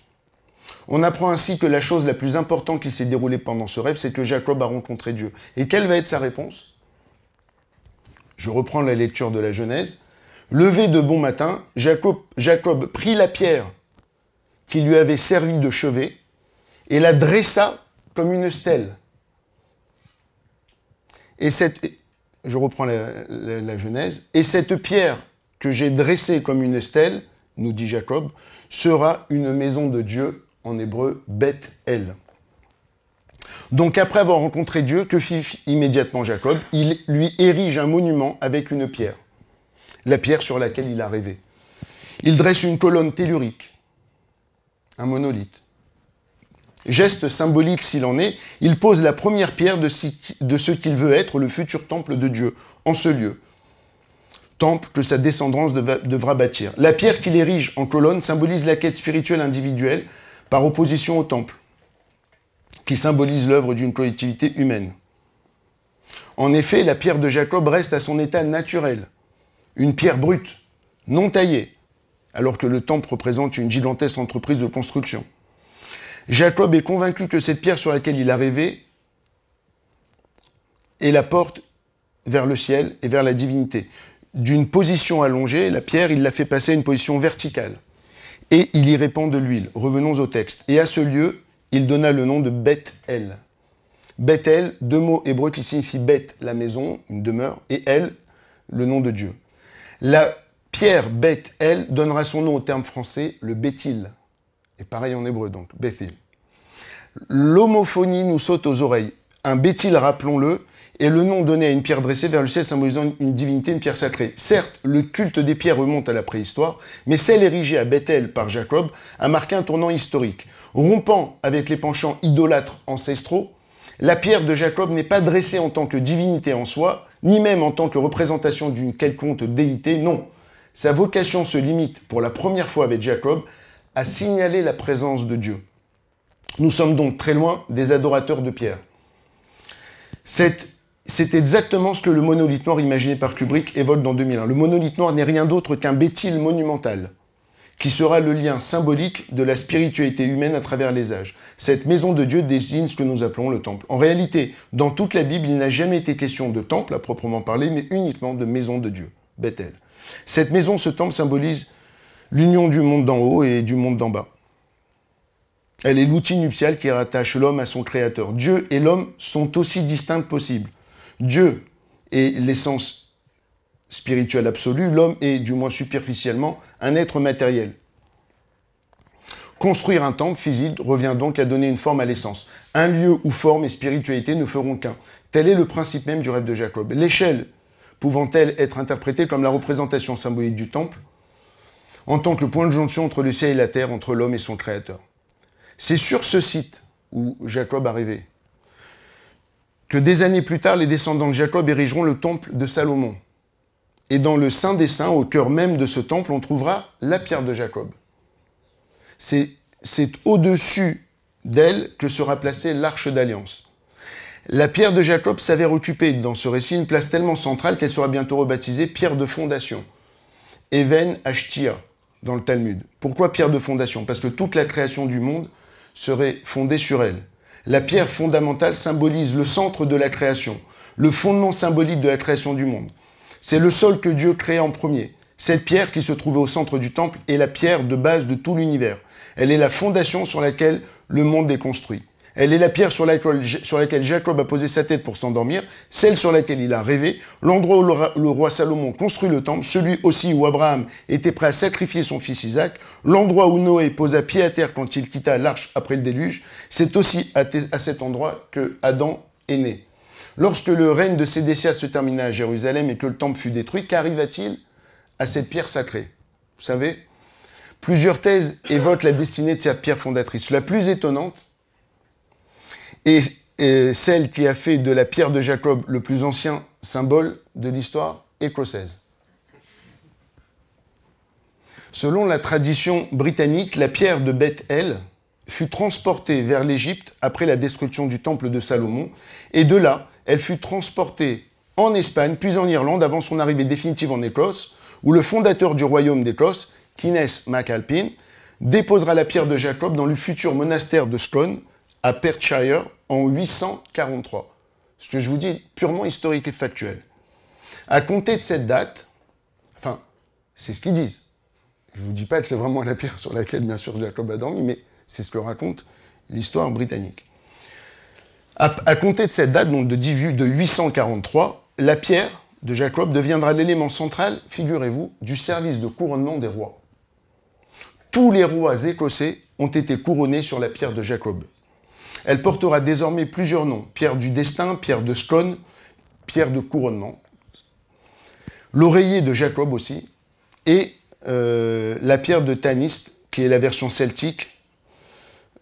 On apprend ainsi que la chose la plus importante qui s'est déroulée pendant ce rêve, c'est que Jacob a rencontré Dieu. Et quelle va être sa réponse? Je reprends la lecture de la Genèse. Levé de bon matin, Jacob prit la pierre qui lui avait servi de chevet et la dressa comme une stèle. Je reprends la Genèse. Et cette pierre que j'ai dressée comme une stèle, nous dit Jacob, sera une maison de Dieu, en hébreu, Beth-El. Donc après avoir rencontré Dieu, que fit immédiatement Jacob? Il lui érige un monument avec une pierre, la pierre sur laquelle il a rêvé. Il dresse une colonne tellurique, un monolithe. Geste symbolique s'il en est, il pose la première pierre de ce qu'il veut être le futur temple de Dieu, en ce lieu. Temple que sa descendance devra bâtir. La pierre qu'il érige en colonne symbolise la quête spirituelle individuelle par opposition au temple, qui symbolise l'œuvre d'une collectivité humaine. En effet, la pierre de Jacob reste à son état naturel, une pierre brute, non taillée, alors que le temple représente une gigantesque entreprise de construction. Jacob est convaincu que cette pierre sur laquelle il a rêvé est la porte vers le ciel et vers la divinité. D'une position allongée, la pierre, il l'a fait passer à une position verticale. Et il y répand de l'huile. Revenons au texte. Et à ce lieu, il donna le nom de Beth-El. Beth-El, deux mots hébreux qui signifient Beth, la maison, une demeure, et El, le nom de Dieu. La pierre Beth-El donnera son nom au terme français, le Béthil. Et pareil en hébreu, donc, Bethil. L'homophonie nous saute aux oreilles. Un Béthil, rappelons-le, est le nom donné à une pierre dressée vers le ciel symbolisant une divinité, une pierre sacrée. Certes, le culte des pierres remonte à la préhistoire, mais celle érigée à Bethel par Jacob a marqué un tournant historique. Rompant avec les penchants idolâtres ancestraux, la pierre de Jacob n'est pas dressée en tant que divinité en soi, ni même en tant que représentation d'une quelconque déité, non. Sa vocation se limite, pour la première fois avec Jacob, à signaler la présence de Dieu. Nous sommes donc très loin des adorateurs de pierre. C'est exactement ce que le monolithe noir imaginé par Kubrick évoque dans 2001. Le monolithe noir n'est rien d'autre qu'un Béthil monumental, qui sera le lien symbolique de la spiritualité humaine à travers les âges. Cette maison de Dieu désigne ce que nous appelons le temple. En réalité, dans toute la Bible, il n'a jamais été question de temple à proprement parler, mais uniquement de maison de Dieu, Bethel. Cette maison, ce temple, symbolise l'union du monde d'en haut et du monde d'en bas. Elle est l'outil nuptial qui rattache l'homme à son créateur. Dieu et l'homme sont aussi distincts que possible. Dieu est l'essence spirituelle absolue, l'homme est, du moins superficiellement, un être matériel. Construire un temple physique revient donc à donner une forme à l'essence. Un lieu où forme et spiritualité ne feront qu'un. Tel est le principe même du rêve de Jacob. L'échelle pouvant-elle être interprétée comme la représentation symbolique du temple, en tant que point de jonction entre le ciel et la terre, entre l'homme et son créateur. C'est sur ce site où Jacob a rêvé que des années plus tard, les descendants de Jacob érigeront le temple de Salomon. Et dans le Saint des Saints, au cœur même de ce temple, on trouvera la pierre de Jacob. C'est au-dessus d'elle que sera placée l'arche d'alliance. La pierre de Jacob s'avère occuper dans ce récit une place tellement centrale qu'elle sera bientôt rebaptisée pierre de fondation. Even Ashtia, dans le Talmud. Pourquoi pierre de fondation? Parce que toute la création du monde serait fondée sur elle. La pierre fondamentale symbolise le centre de la création, le fondement symbolique de la création du monde. C'est le sol que Dieu créa en premier. Cette pierre qui se trouvait au centre du temple est la pierre de base de tout l'univers. Elle est la fondation sur laquelle le monde est construit. Elle est la pierre sur laquelle Jacob a posé sa tête pour s'endormir, celle sur laquelle il a rêvé, l'endroit où le roi Salomon construit le temple, celui aussi où Abraham était prêt à sacrifier son fils Isaac, l'endroit où Noé posa pied à terre quand il quitta l'arche après le déluge. C'est aussi à cet endroit que Adam est né. Lorsque le règne de Sédécias se termina à Jérusalem et que le temple fut détruit, qu'arriva-t-il à cette pierre sacrée? Vous savez, plusieurs thèses évoquent la destinée de cette pierre fondatrice. La plus étonnante est celle qui a fait de la pierre de Jacob le plus ancien symbole de l'histoire écossaise. Selon la tradition britannique, la pierre de Beth-El fut transportée vers l'Égypte après la destruction du temple de Salomon, et de là, elle fut transportée en Espagne, puis en Irlande, avant son arrivée définitive en Écosse, où le fondateur du royaume d'Écosse, Kynnes MacAlpine, déposera la pierre de Jacob dans le futur monastère de Scone, à Perthshire, en 843. Ce que je vous dis est purement historique et factuel. À compter de cette date, enfin, c'est ce qu'ils disent. Je ne vous dis pas que c'est vraiment la pierre sur laquelle, bien sûr, Jacob a dormi, mais c'est ce que raconte l'histoire britannique. À compter de cette date, donc de 843, la pierre de Jacob deviendra l'élément central, figurez-vous, du service de couronnement des rois. Tous les rois écossais ont été couronnés sur la pierre de Jacob. Elle portera désormais plusieurs noms, pierre du destin, pierre de Scone, pierre de couronnement. L'oreiller de Jacob aussi, et la pierre de Tanist, qui est la version celtique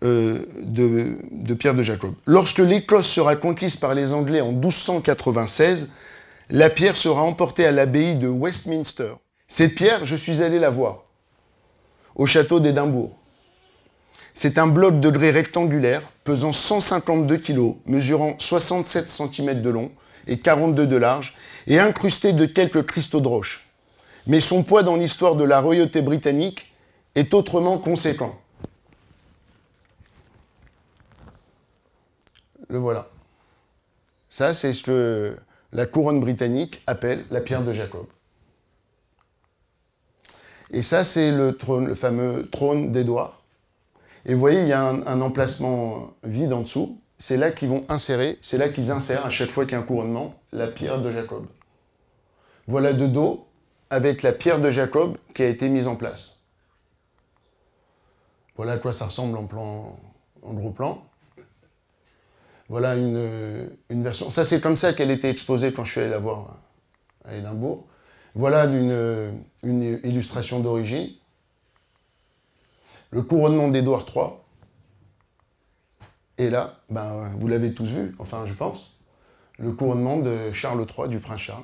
de pierre de Jacob. Lorsque l'Écosse sera conquise par les Anglais en 1296, la pierre sera emportée à l'abbaye de Westminster. Cette pierre, je suis allé la voir, au château d'Édimbourg. C'est un bloc de grès rectangulaire, pesant 152 kg, mesurant 67 cm de long et 42 de large, et incrusté de quelques cristaux de roche. Mais son poids dans l'histoire de la royauté britannique est autrement conséquent. Le voilà. Ça, c'est ce que la couronne britannique appelle la pierre de Jacob. Et ça, c'est le trône, le fameux trône d'Édouard. Et vous voyez, il y a un emplacement vide en dessous. C'est là qu'ils vont insérer, c'est là qu'ils insèrent, à chaque fois qu'il y a un couronnement, la pierre de Jacob. Voilà de dos, avec la pierre de Jacob qui a été mise en place. Voilà à quoi ça ressemble en gros plan. Voilà une version. Ça, c'est comme ça qu'elle était exposée quand je suis allé la voir à Édimbourg. Voilà une illustration d'origine. Le couronnement d'Édouard III. Et là, ben, vous l'avez tous vu, enfin je pense, le couronnement de Charles III, du prince Charles.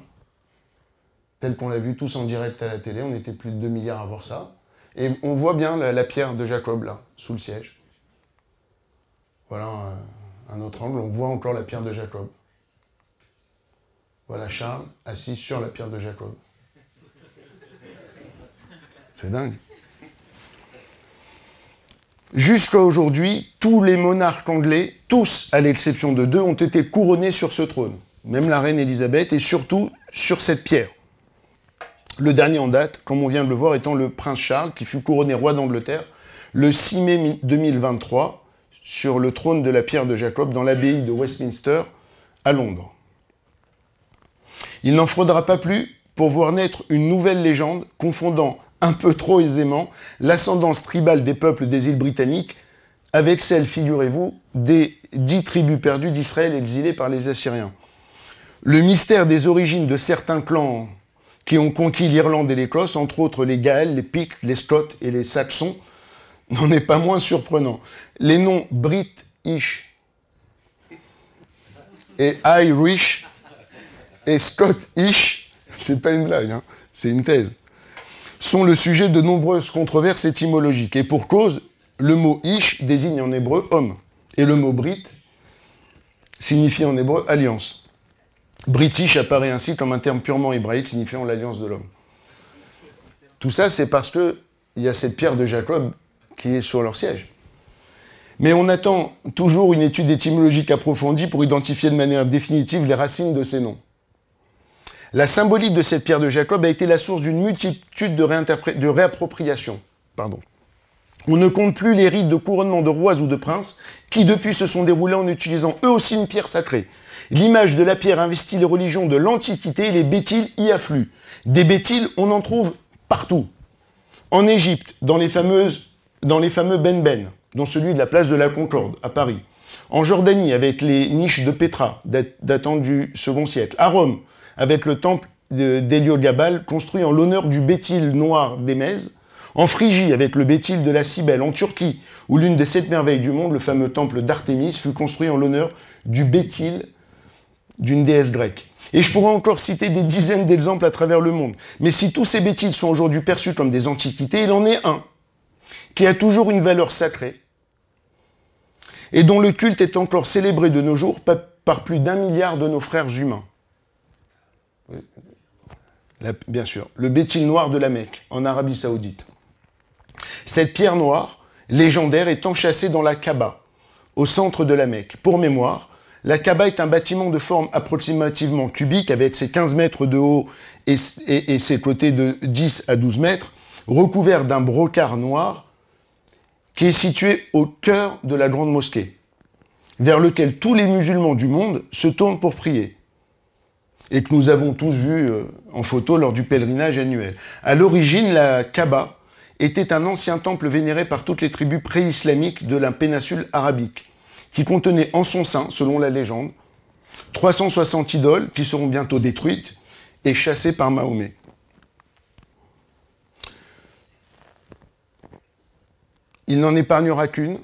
Tel qu'on l'a vu tous en direct à la télé, on était plus de 2 milliards à voir ça. Et on voit bien la pierre de Jacob, là, sous le siège. Voilà un autre angle, on voit encore la pierre de Jacob. Voilà Charles, assis sur la pierre de Jacob. C'est dingue. Jusqu'à aujourd'hui, tous les monarques anglais, tous à l'exception de 2, ont été couronnés sur ce trône. Même la reine Élisabeth, et surtout sur cette pierre. Le dernier en date, comme on vient de le voir, étant le prince Charles, qui fut couronné roi d'Angleterre le 6 mai 2023 sur le trône de la pierre de Jacob dans l'abbaye de Westminster à Londres. Il n'en faudra pas plus pour voir naître une nouvelle légende confondant un peu trop aisément l'ascendance tribale des peuples des îles britanniques avec celle, figurez-vous, des 10 tribus perdues d'Israël exilées par les Assyriens. Le mystère des origines de certains clans qui ont conquis l'Irlande et l'Écosse, entre autres les Gaëls, les Pictes, les Scots et les Saxons, n'en est pas moins surprenant. Les noms British et Irish et Scottish, c'est pas une blague, hein, c'est une thèse, sont le sujet de nombreuses controverses étymologiques. Et pour cause, le mot ish désigne en hébreu homme, et le mot brit signifie en hébreu alliance. British apparaît ainsi comme un terme purement hébraïque signifiant l'alliance de l'homme. Tout ça, c'est parce qu'il y a cette pierre de Jacob qui est sur leur siège. Mais on attend toujours une étude étymologique approfondie pour identifier de manière définitive les racines de ces noms. La symbolique de cette pierre de Jacob a été la source d'une multitude de réappropriations. On ne compte plus les rites de couronnement de rois ou de princes qui depuis se sont déroulés en utilisant eux aussi une pierre sacrée. L'image de la pierre investit les religions de l'Antiquité et les bétiles y affluent. Des bétiles, on en trouve partout. En Égypte, dans les fameux benben, dont celui de la place de la Concorde, à Paris. En Jordanie, avec les niches de Pétra, datant du second siècle. À Rome, avec le temple d'Héliogabale, construit en l'honneur du bétil noir d'Émèse. En Phrygie, avec le bétil de la Cybèle. En Turquie, où l'une des 7 merveilles du monde, le fameux temple d'Artémis, fut construit en l'honneur du bétil d'une déesse grecque. Et je pourrais encore citer des dizaines d'exemples à travers le monde. Mais si tous ces bétils sont aujourd'hui perçus comme des antiquités, il en est un qui a toujours une valeur sacrée et dont le culte est encore célébré de nos jours par plus d'1 milliard de nos frères humains. Bien sûr, le Bétil noir de la Mecque, en Arabie Saoudite. Cette pierre noire, légendaire, est enchâssée dans la Kaaba, au centre de la Mecque. Pour mémoire, la Kaaba est un bâtiment de forme approximativement cubique, avec ses 15 mètres de haut et ses côtés de 10 à 12 mètres, recouvert d'un brocart noir, qui est situé au cœur de la grande mosquée, vers lequel tous les musulmans du monde se tournent pour prier, et que nous avons tous vu en photo lors du pèlerinage annuel. À l'origine, la Kaaba était un ancien temple vénéré par toutes les tribus pré-islamiques de la péninsule arabique, qui contenait en son sein, selon la légende, 360 idoles qui seront bientôt détruites et chassées par Mahomet. Il n'en épargnera qu'une,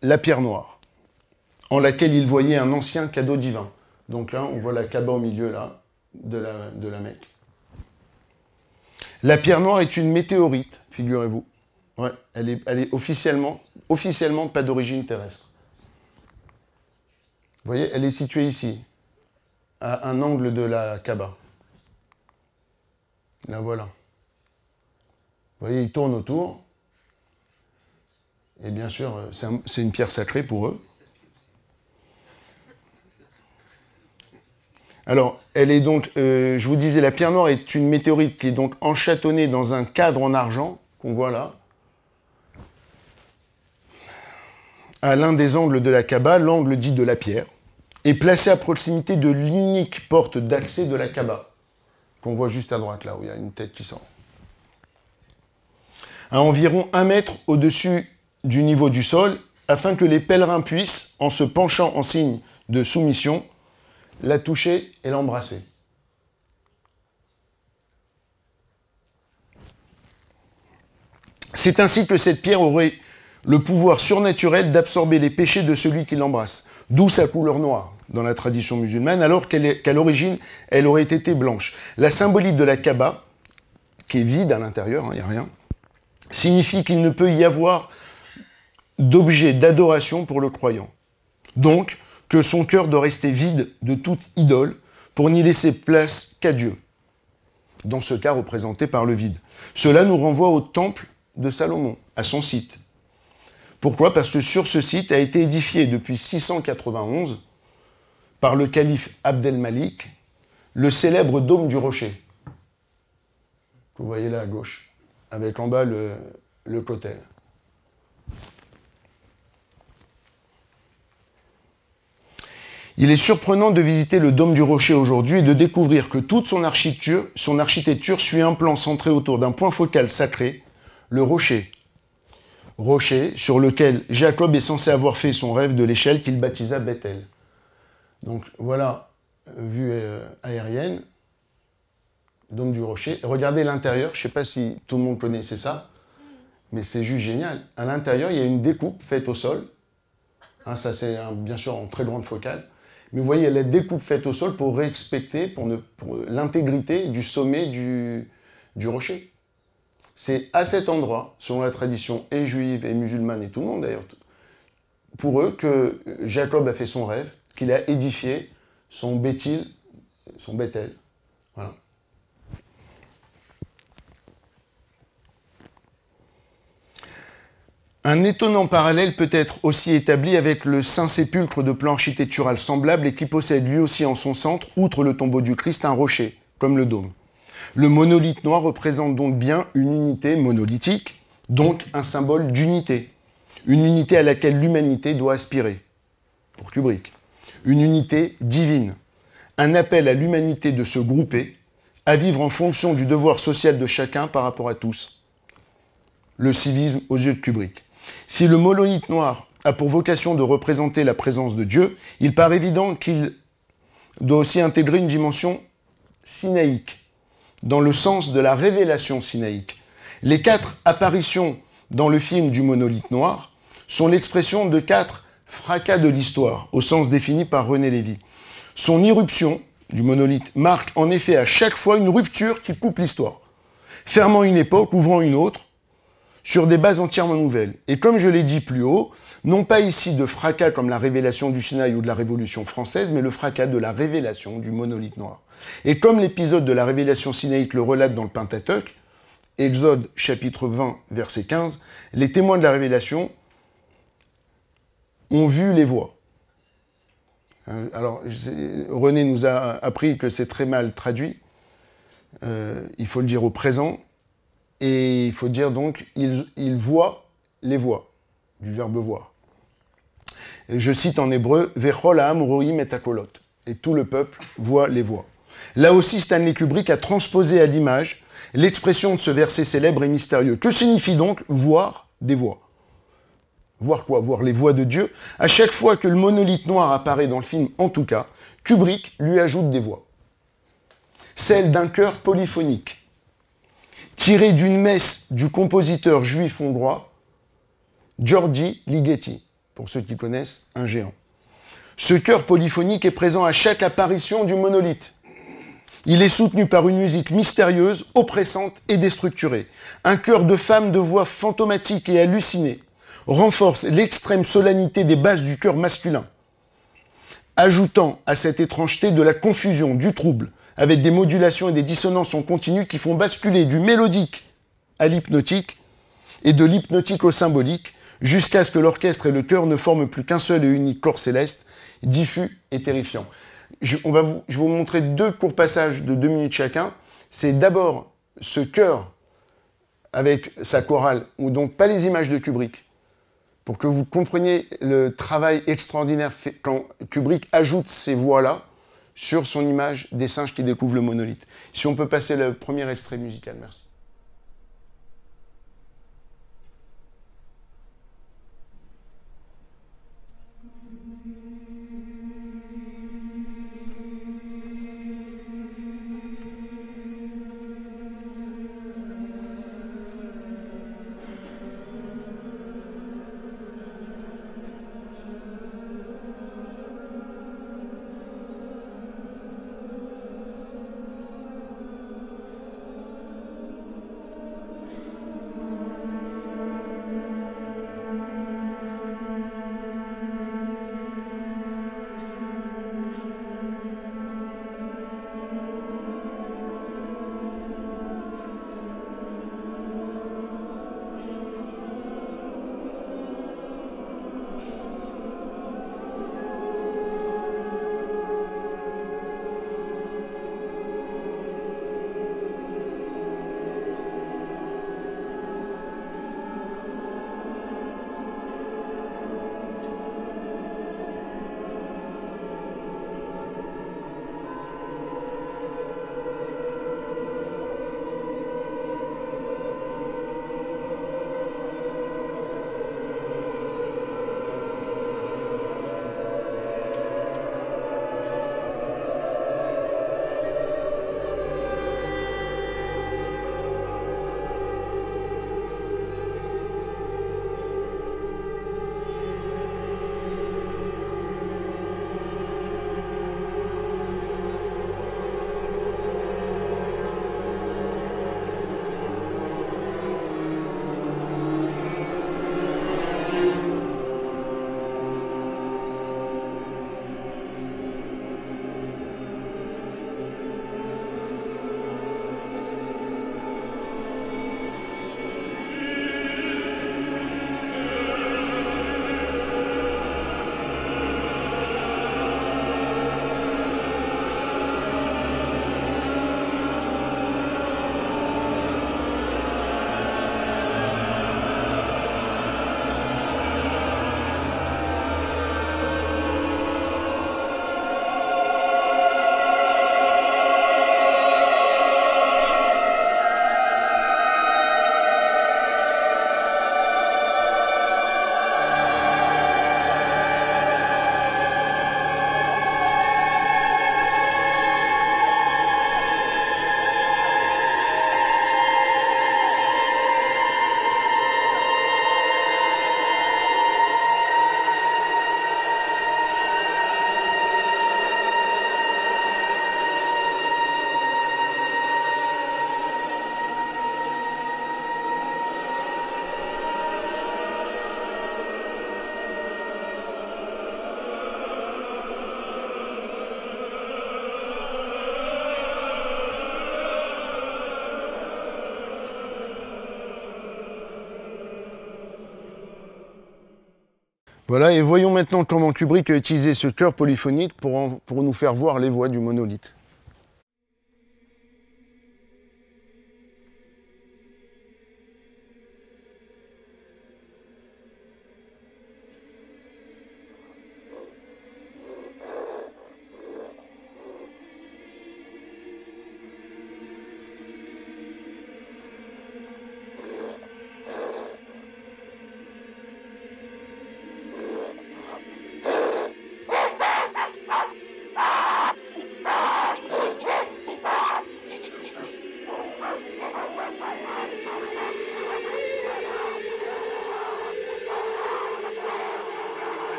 la pierre noire, en laquelle il voyait un ancien cadeau divin. Donc là, on voit la Kaaba au milieu là, de la Mecque. La pierre noire est une météorite, figurez-vous. Ouais, elle est officiellement pas d'origine terrestre. Vous voyez, elle est située ici, à un angle de la Kaaba. La voilà. Vous voyez, il tourne autour. Et bien sûr, c'est une pierre sacrée pour eux. Alors, elle est donc, je vous disais, la pierre noire est une météorite qui est donc enchatonnée dans un cadre en argent, qu'on voit là, à l'un des angles de la Kaaba, l'angle dit de la pierre, est placée à proximité de l'unique porte d'accès de la Kaaba, qu'on voit juste à droite, là, où il y a une tête qui sort. À environ 1 mètre au-dessus du niveau du sol, afin que les pèlerins puissent, en se penchant en signe de soumission, la toucher et l'embrasser. C'est ainsi que cette pierre aurait le pouvoir surnaturel d'absorber les péchés de celui qui l'embrasse, d'où sa couleur noire dans la tradition musulmane, alors qu'à l'origine, elle aurait été blanche. La symbolique de la Kaaba, qui est vide à l'intérieur, il n'y a rien, signifie qu'il ne peut y avoir d'objet d'adoration pour le croyant. Donc, que son cœur doit rester vide de toute idole pour n'y laisser place qu'à Dieu, dans ce cas représenté par le vide. Cela nous renvoie au temple de Salomon, à son site. Pourquoi? Parce que sur ce site a été édifié depuis 691 par le calife Abd-el-Malik le célèbre dôme du rocher, que vous voyez là à gauche, avec en bas le cotel. Il est surprenant de visiter le dôme du rocher aujourd'hui et de découvrir que toute son architecture suit un plan centré autour d'un point focal sacré, le rocher. Rocher sur lequel Jacob est censé avoir fait son rêve de l'échelle qu'il baptisa Bethel. Donc voilà, vue aérienne, dôme du rocher. Regardez l'intérieur, je ne sais pas si tout le monde connaissait ça, mais c'est juste génial. À l'intérieur, il y a une découpe faite au sol. Hein, ça, c'est bien sûr en très grande focale. Mais vous voyez, la découpe faite au sol pour respecter pour l'intégrité du sommet du rocher. C'est à cet endroit, selon la tradition et juive et musulmane et tout le monde d'ailleurs, pour eux que Jacob a fait son rêve, qu'il a édifié son Bétil, son Bethel. Voilà. Un étonnant parallèle peut être aussi établi avec le Saint-Sépulcre de plan architectural semblable et qui possède lui aussi en son centre, outre le tombeau du Christ, un rocher, comme le dôme. Le monolithe noir représente donc bien une unité monolithique, donc un symbole d'unité. Une unité à laquelle l'humanité doit aspirer, pour Kubrick. Une unité divine. Un appel à l'humanité de se grouper, à vivre en fonction du devoir social de chacun par rapport à tous. Le civisme aux yeux de Kubrick. Si le monolithe noir a pour vocation de représenter la présence de Dieu, il paraît évident qu'il doit aussi intégrer une dimension sinaïque, dans le sens de la révélation sinaïque. Les 4 apparitions dans le film du monolithe noir sont l'expression de 4 fracas de l'histoire, au sens défini par René Lévy. Son irruption du monolithe marque en effet à chaque fois une rupture qui coupe l'histoire, fermant une époque, ouvrant une autre, sur des bases entièrement nouvelles. Et comme je l'ai dit plus haut, Non pas ici de fracas comme la révélation du Sinaï ou de la Révolution française, mais le fracas de la révélation du monolithe noir. Et comme l'épisode de la révélation sinaïque le relate dans le Pentateuque, Exode chapitre 20, verset 15, les témoins de la révélation ont vu les voix. Alors, René nous a appris que c'est très mal traduit. Il faut le dire au présent. Et il faut dire donc, ils voient les voix, du verbe voir. Et je cite en hébreu, Vechol ha'am roim et hakolot. Et tout le peuple voit les voix. Là aussi, Stanley Kubrick a transposé à l'image l'expression de ce verset célèbre et mystérieux. Que signifie donc voir des voix? Voir quoi? Voir les voix de Dieu. À chaque fois que le monolithe noir apparaît dans le film, en tout cas, Kubrick lui ajoute des voix. Celle d'un chœur polyphonique, tiré d'une messe du compositeur juif hongrois, György Ligeti, pour ceux qui connaissent, un géant. Ce chœur polyphonique est présent à chaque apparition du monolithe. Il est soutenu par une musique mystérieuse, oppressante et déstructurée. Un chœur de femmes de voix fantomatiques et hallucinées renforce l'extrême solennité des basses du chœur masculin, ajoutant à cette étrangeté de la confusion, du trouble, avec des modulations et des dissonances en continu qui font basculer du mélodique à l'hypnotique et de l'hypnotique au symbolique, jusqu'à ce que l'orchestre et le chœur ne forment plus qu'un seul et unique corps céleste, diffus et terrifiant. Je vais vous montrer deux courts passages de 2 minutes chacun. C'est d'abord ce chœur avec sa chorale, ou donc pas les images de Kubrick, pour que vous compreniez le travail extraordinaire fait quand Kubrick ajoute ces voix-là sur son image des singes qui découvrent le monolithe. Si on peut passer le premier extrait musical, merci. Voilà, et voyons maintenant comment Kubrick a utilisé ce chœur polyphonique pour nous faire voir les voix du monolithe.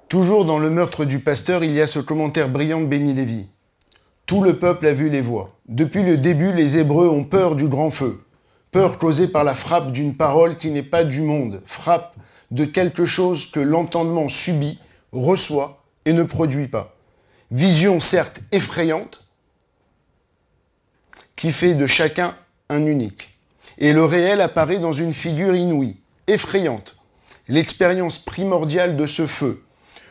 Toujours dans le meurtre du pasteur, il y a ce commentaire brillant de Benny Lévy. Tout le peuple a vu les voix. Depuis le début, les Hébreux ont peur du grand feu. Peur causée par la frappe d'une parole qui n'est pas du monde. Frappe de quelque chose que l'entendement subit, reçoit et ne produit pas. Vision certes effrayante, qui fait de chacun un unique. Et le réel apparaît dans une figure inouïe, effrayante. L'expérience primordiale de ce feu.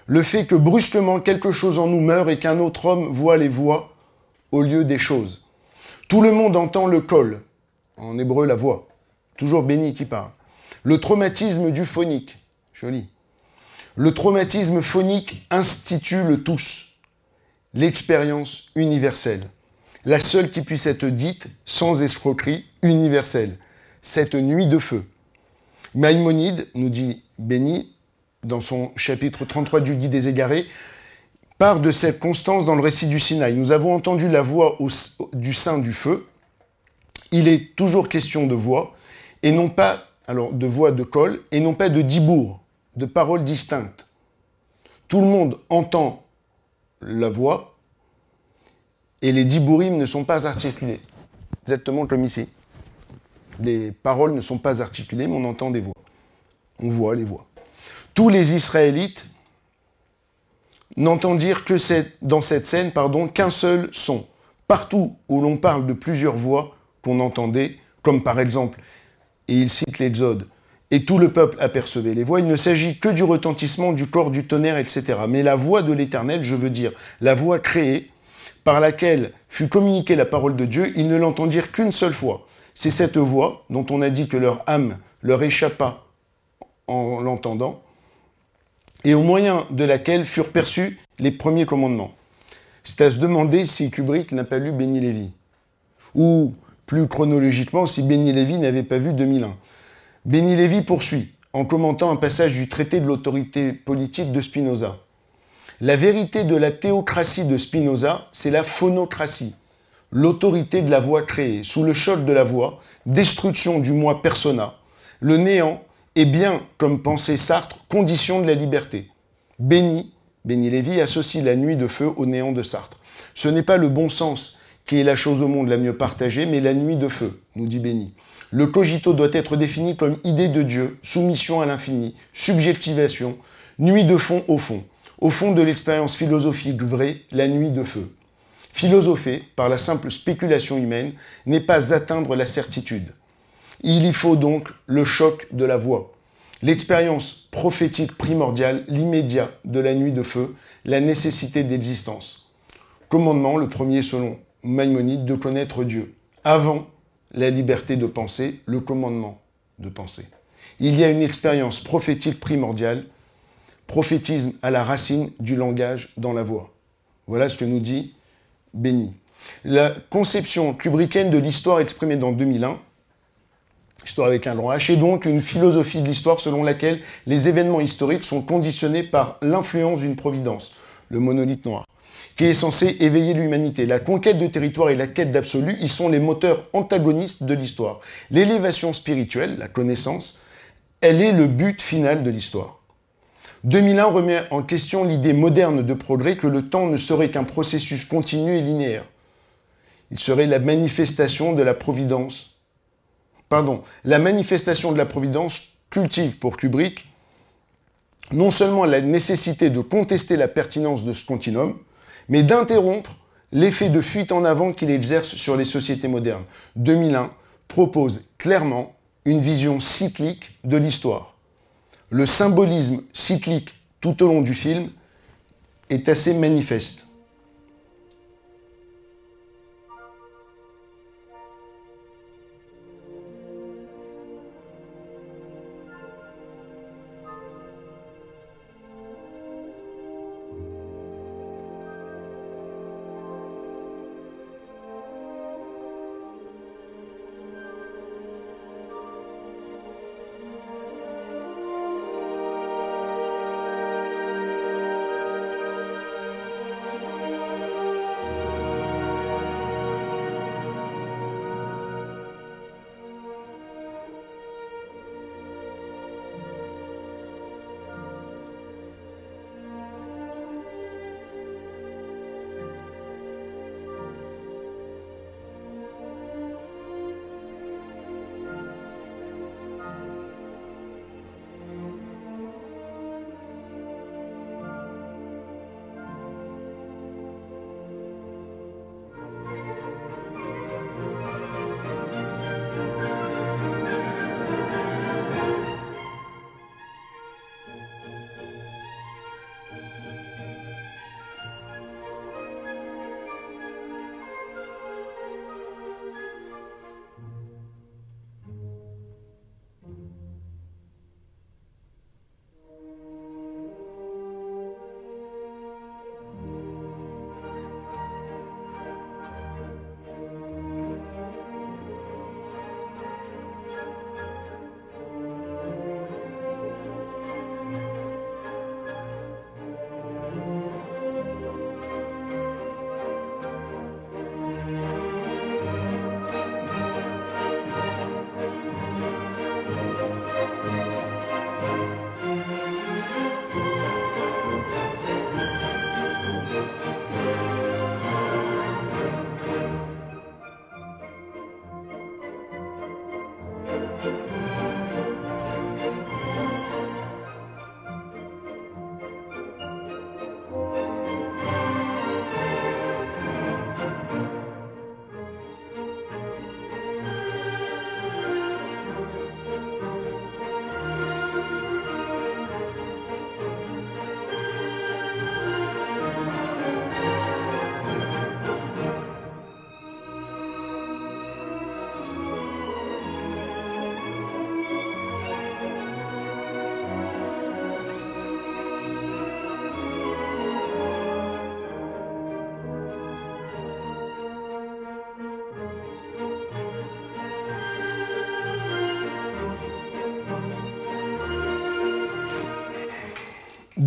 Le fait que brusquement quelque chose en nous meurt et qu'un autre homme voit les voix au lieu des choses. Tout le monde entend le kol, en hébreu la voix. Toujours Benny qui parle. Le traumatisme du phonique, joli. Le traumatisme phonique institue le tous. L'expérience universelle. La seule qui puisse être dite sans escroquerie universelle. Cette nuit de feu. Maïmonide, nous dit Benny, dans son chapitre 33 du Guide des Égarés, part de cette constance dans le récit du Sinaï. Nous avons entendu la voix du sein du feu. Il est toujours question de voix, et non pas, alors de voix de kol, et non pas de dibour, de paroles distinctes. Tout le monde entend la voix, et les dibourim ne sont pas articulés. Exactement comme ici. Les paroles ne sont pas articulées, mais on entend des voix. On voit les voix. Tous les Israélites n'entendirent que dans cette scène qu'un seul son. Partout où l'on parle de plusieurs voix qu'on entendait, comme par exemple, et il cite l'Exode, et tout le peuple apercevait les voix, il ne s'agit que du retentissement du corps, du tonnerre, etc. Mais la voix de l'Éternel, je veux dire, la voix créée, par laquelle fut communiquée la parole de Dieu, ils ne l'entendirent qu'une seule fois. C'est cette voix dont on a dit que leur âme leur échappa en l'entendant, et au moyen de laquelle furent perçus les premiers commandements. C'est à se demander si Kubrick n'a pas lu Benny Lévy, ou plus chronologiquement, si Benny Lévy n'avait pas vu 2001. Benny Lévy poursuit. en commentant un passage du traité de l'autorité politique de Spinoza. La vérité de la théocratie de Spinoza, c'est la phonocratie, l'autorité de la voix créée. Sous le choc de la voix, destruction du moi persona, le néant est bien, comme pensait Sartre, condition de la liberté. Béni Lévy associe la nuit de feu au néant de Sartre. Ce n'est pas le bon sens qui est la chose au monde la mieux partagée, mais la nuit de feu, nous dit Béni. Le cogito doit être défini comme idée de Dieu, soumission à l'infini, subjectivation, nuit de fond au fond de l'expérience philosophique vraie, la nuit de feu. Philosopher, par la simple spéculation humaine, n'est pas atteindre la certitude. Il y faut donc le choc de la voix, l'expérience prophétique primordiale, l'immédiat de la nuit de feu, la nécessité d'existence. Commandement, le premier selon Maïmonide, de connaître Dieu. Avant la liberté de penser, le commandement de penser. Il y a une expérience prophétique primordiale, prophétisme à la racine du langage dans la voix. Voilà ce que nous dit Béni. La conception kubrickienne de l'histoire exprimée dans 2001, histoire avec un grand H, est donc une philosophie de l'histoire selon laquelle les événements historiques sont conditionnés par l'influence d'une providence, le monolithe noir, qui est censé éveiller l'humanité. La conquête de territoire et la quête d'absolu, ils sont les moteurs antagonistes de l'histoire. L'élévation spirituelle, la connaissance, elle est le but final de l'histoire. 2001 remet en question l'idée moderne de progrès que le temps ne serait qu'un processus continu et linéaire. Il serait la manifestation de la providence. La manifestation de la providence cultive pour Kubrick non seulement la nécessité de contester la pertinence de ce continuum, mais d'interrompre l'effet de fuite en avant qu'il exerce sur les sociétés modernes. 2001 propose clairement une vision cyclique de l'histoire. Le symbolisme cyclique tout au long du film est assez manifeste.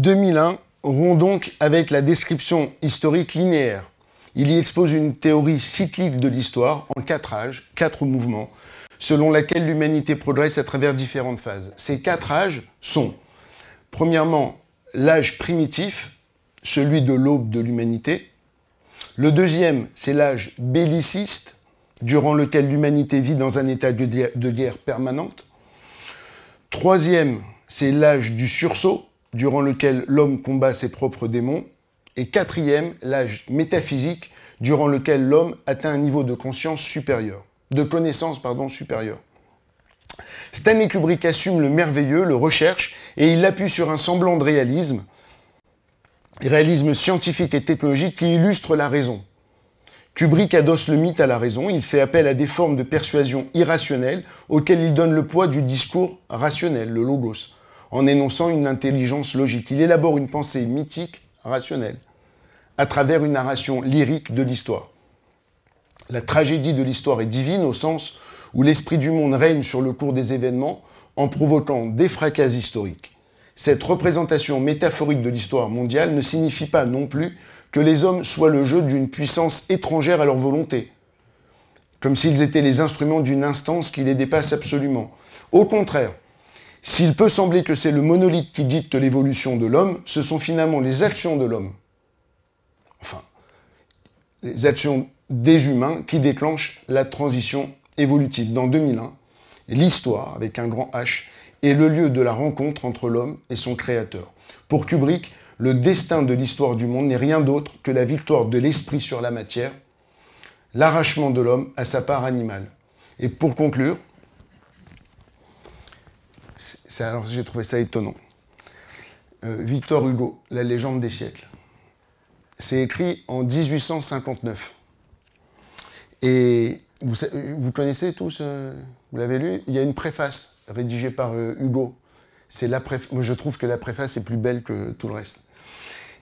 2001 rompt donc avec la description historique linéaire. Il y expose une théorie cyclique de l'histoire en 4 âges, 4 mouvements, selon laquelle l'humanité progresse à travers différentes phases. Ces 4 âges sont, premièrement, l'âge primitif, celui de l'aube de l'humanité. Le deuxième, c'est l'âge belliciste, durant lequel l'humanité vit dans un état de guerre permanente. Troisième, c'est l'âge du sursaut, durant lequel l'homme combat ses propres démons. Et quatrième, l'âge métaphysique, durant lequel l'homme atteint un niveau de conscience supérieur, de connaissance, supérieure. Stanley Kubrick assume le merveilleux, le recherche, et il appuie sur un semblant de réalisme scientifique et technologique qui illustre la raison. Kubrick adosse le mythe à la raison, il fait appel à des formes de persuasion irrationnelles auxquelles il donne le poids du discours rationnel, le logos, en énonçant une intelligence logique. Il élabore une pensée mythique rationnelle à travers une narration lyrique de l'histoire. La tragédie de l'histoire est divine au sens où l'esprit du monde règne sur le cours des événements en provoquant des fracas historiques. Cette représentation métaphorique de l'histoire mondiale ne signifie pas non plus que les hommes soient le jeu d'une puissance étrangère à leur volonté, comme s'ils étaient les instruments d'une instance qui les dépasse absolument. Au contraire, s'il peut sembler que c'est le monolithe qui dicte l'évolution de l'homme, ce sont finalement les actions de l'homme, les actions des humains qui déclenchent la transition évolutive. Dans 2001, l'histoire, avec un grand H, est le lieu de la rencontre entre l'homme et son créateur. Pour Kubrick, le destin de l'histoire du monde n'est rien d'autre que la victoire de l'esprit sur la matière, l'arrachement de l'homme à sa part animale. Et pour conclure, alors j'ai trouvé ça étonnant. Victor Hugo, La légende des siècles. C'est écrit en 1859. Et vous connaissez tous, vous l'avez lu, il y a une préface rédigée par Hugo. Moi, je trouve que la préface est plus belle que tout le reste.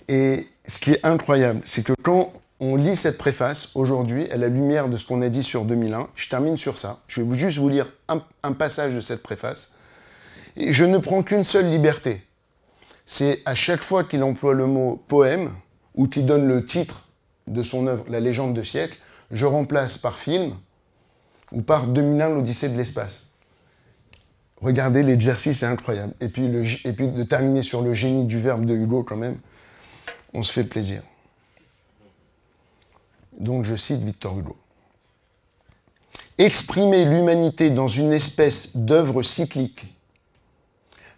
Et ce qui est incroyable, c'est que quand on lit cette préface, aujourd'hui, à la lumière de ce qu'on a dit sur 2001, je termine sur ça. Je vais juste vous lire un passage de cette préface. Et je ne prends qu'une seule liberté. C'est à chaque fois qu'il emploie le mot poème, ou qu'il donne le titre de son œuvre, La légende de siècle, je remplace par film, ou par 2001, l'Odyssée de l'espace. Regardez, l'exercice est incroyable. Et puis de terminer sur le génie du verbe de Hugo, quand même, on se fait plaisir. Donc je cite Victor Hugo. Exprimer l'humanité dans une espèce d'œuvre cyclique,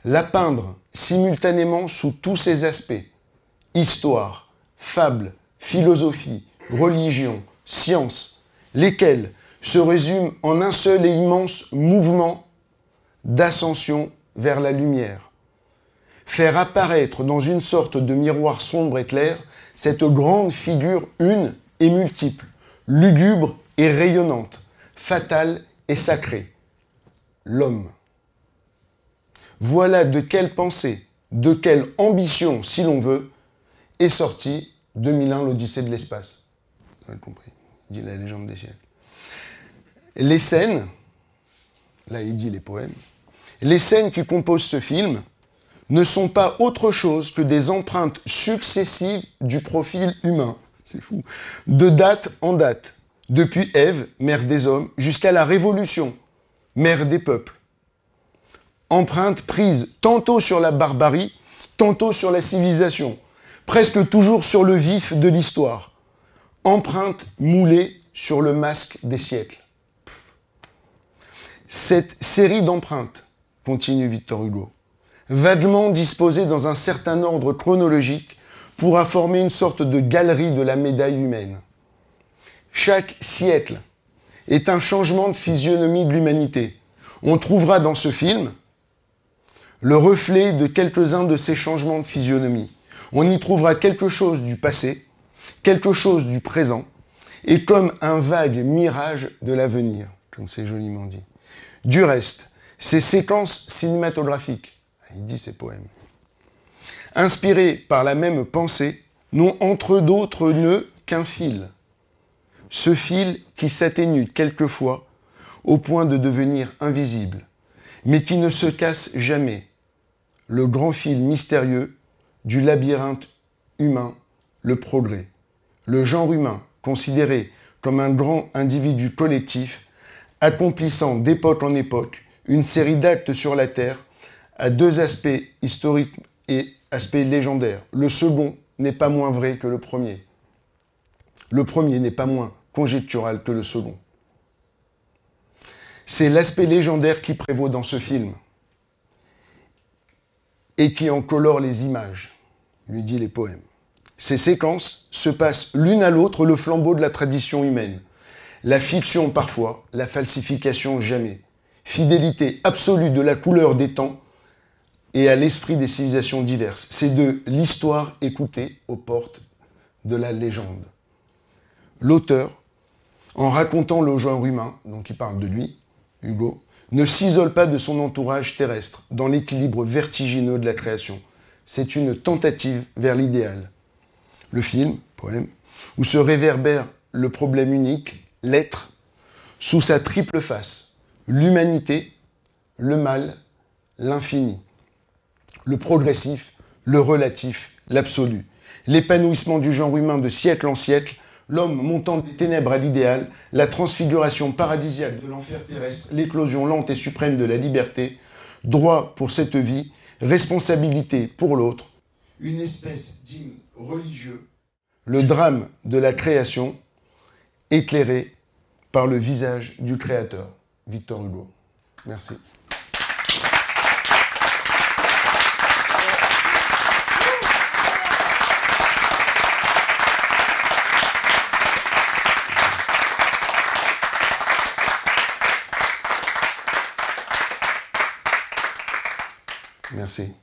la peindre simultanément sous tous ses aspects, histoire, fable, philosophie, religion, science, lesquels se résument en un seul et immense mouvement d'ascension vers la lumière. Faire apparaître dans une sorte de miroir sombre et clair cette grande figure une et multiple, lugubre et rayonnante, fatale et sacrée, l'homme. Voilà de quelle pensée, de quelle ambition, si l'on veut, est sortie 2001, l'Odyssée de l'espace. Vous avez compris, il dit la légende des siècles. Les scènes, là il dit les poèmes, les scènes qui composent ce film ne sont pas autre chose que des empreintes successives du profil humain, c'est fou, de date en date, depuis Ève, mère des hommes, jusqu'à la Révolution, mère des peuples. Empreintes prises tantôt sur la barbarie, tantôt sur la civilisation, presque toujours sur le vif de l'histoire. Empreintes moulées sur le masque des siècles. Cette série d'empreintes, continue Victor Hugo, vaguement disposée dans un certain ordre chronologique, pourra former une sorte de galerie de la médaille humaine. Chaque siècle est un changement de physionomie de l'humanité. On trouvera dans ce film le reflet de quelques-uns de ces changements de physionomie. On y trouvera quelque chose du passé, quelque chose du présent, et comme un vague mirage de l'avenir, comme c'est joliment dit. Du reste, ces séquences cinématographiques, il dit ces poèmes, inspirés par la même pensée, n'ont entre d'autres nœuds qu'un fil. Ce fil qui s'atténue quelquefois au point de devenir invisible, mais qui ne se casse jamais. Le grand fil mystérieux du labyrinthe humain, le progrès. Le genre humain, considéré comme un grand individu collectif, accomplissant d'époque en époque une série d'actes sur la Terre, a deux aspects historiques et aspects légendaires. Le second n'est pas moins vrai que le premier. Le premier n'est pas moins conjectural que le second. C'est l'aspect légendaire qui prévaut dans ce film et qui en colore les images, lui dit les poèmes. Ces séquences se passent l'une à l'autre le flambeau de la tradition humaine. La fiction parfois, la falsification jamais. Fidélité absolue de la couleur des temps et à l'esprit des civilisations diverses. C'est de l'histoire écoutée aux portes de la légende. L'auteur, en racontant le genre humain, donc il parle de lui, Hugo, ne s'isole pas de son entourage terrestre dans l'équilibre vertigineux de la création. C'est une tentative vers l'idéal. Le film, poème, où se réverbère le problème unique, l'être, sous sa triple face, l'humanité, le mal, l'infini, le progressif, le relatif, l'absolu, l'épanouissement du genre humain de siècle en siècle, l'homme montant des ténèbres à l'idéal, la transfiguration paradisiaque de l'enfer terrestre, l'éclosion lente et suprême de la liberté, droit pour cette vie, responsabilité pour l'autre, une espèce d'hymne religieux, le drame de la création, éclairé par le visage du Créateur. Victor Hugo. Merci. Merci.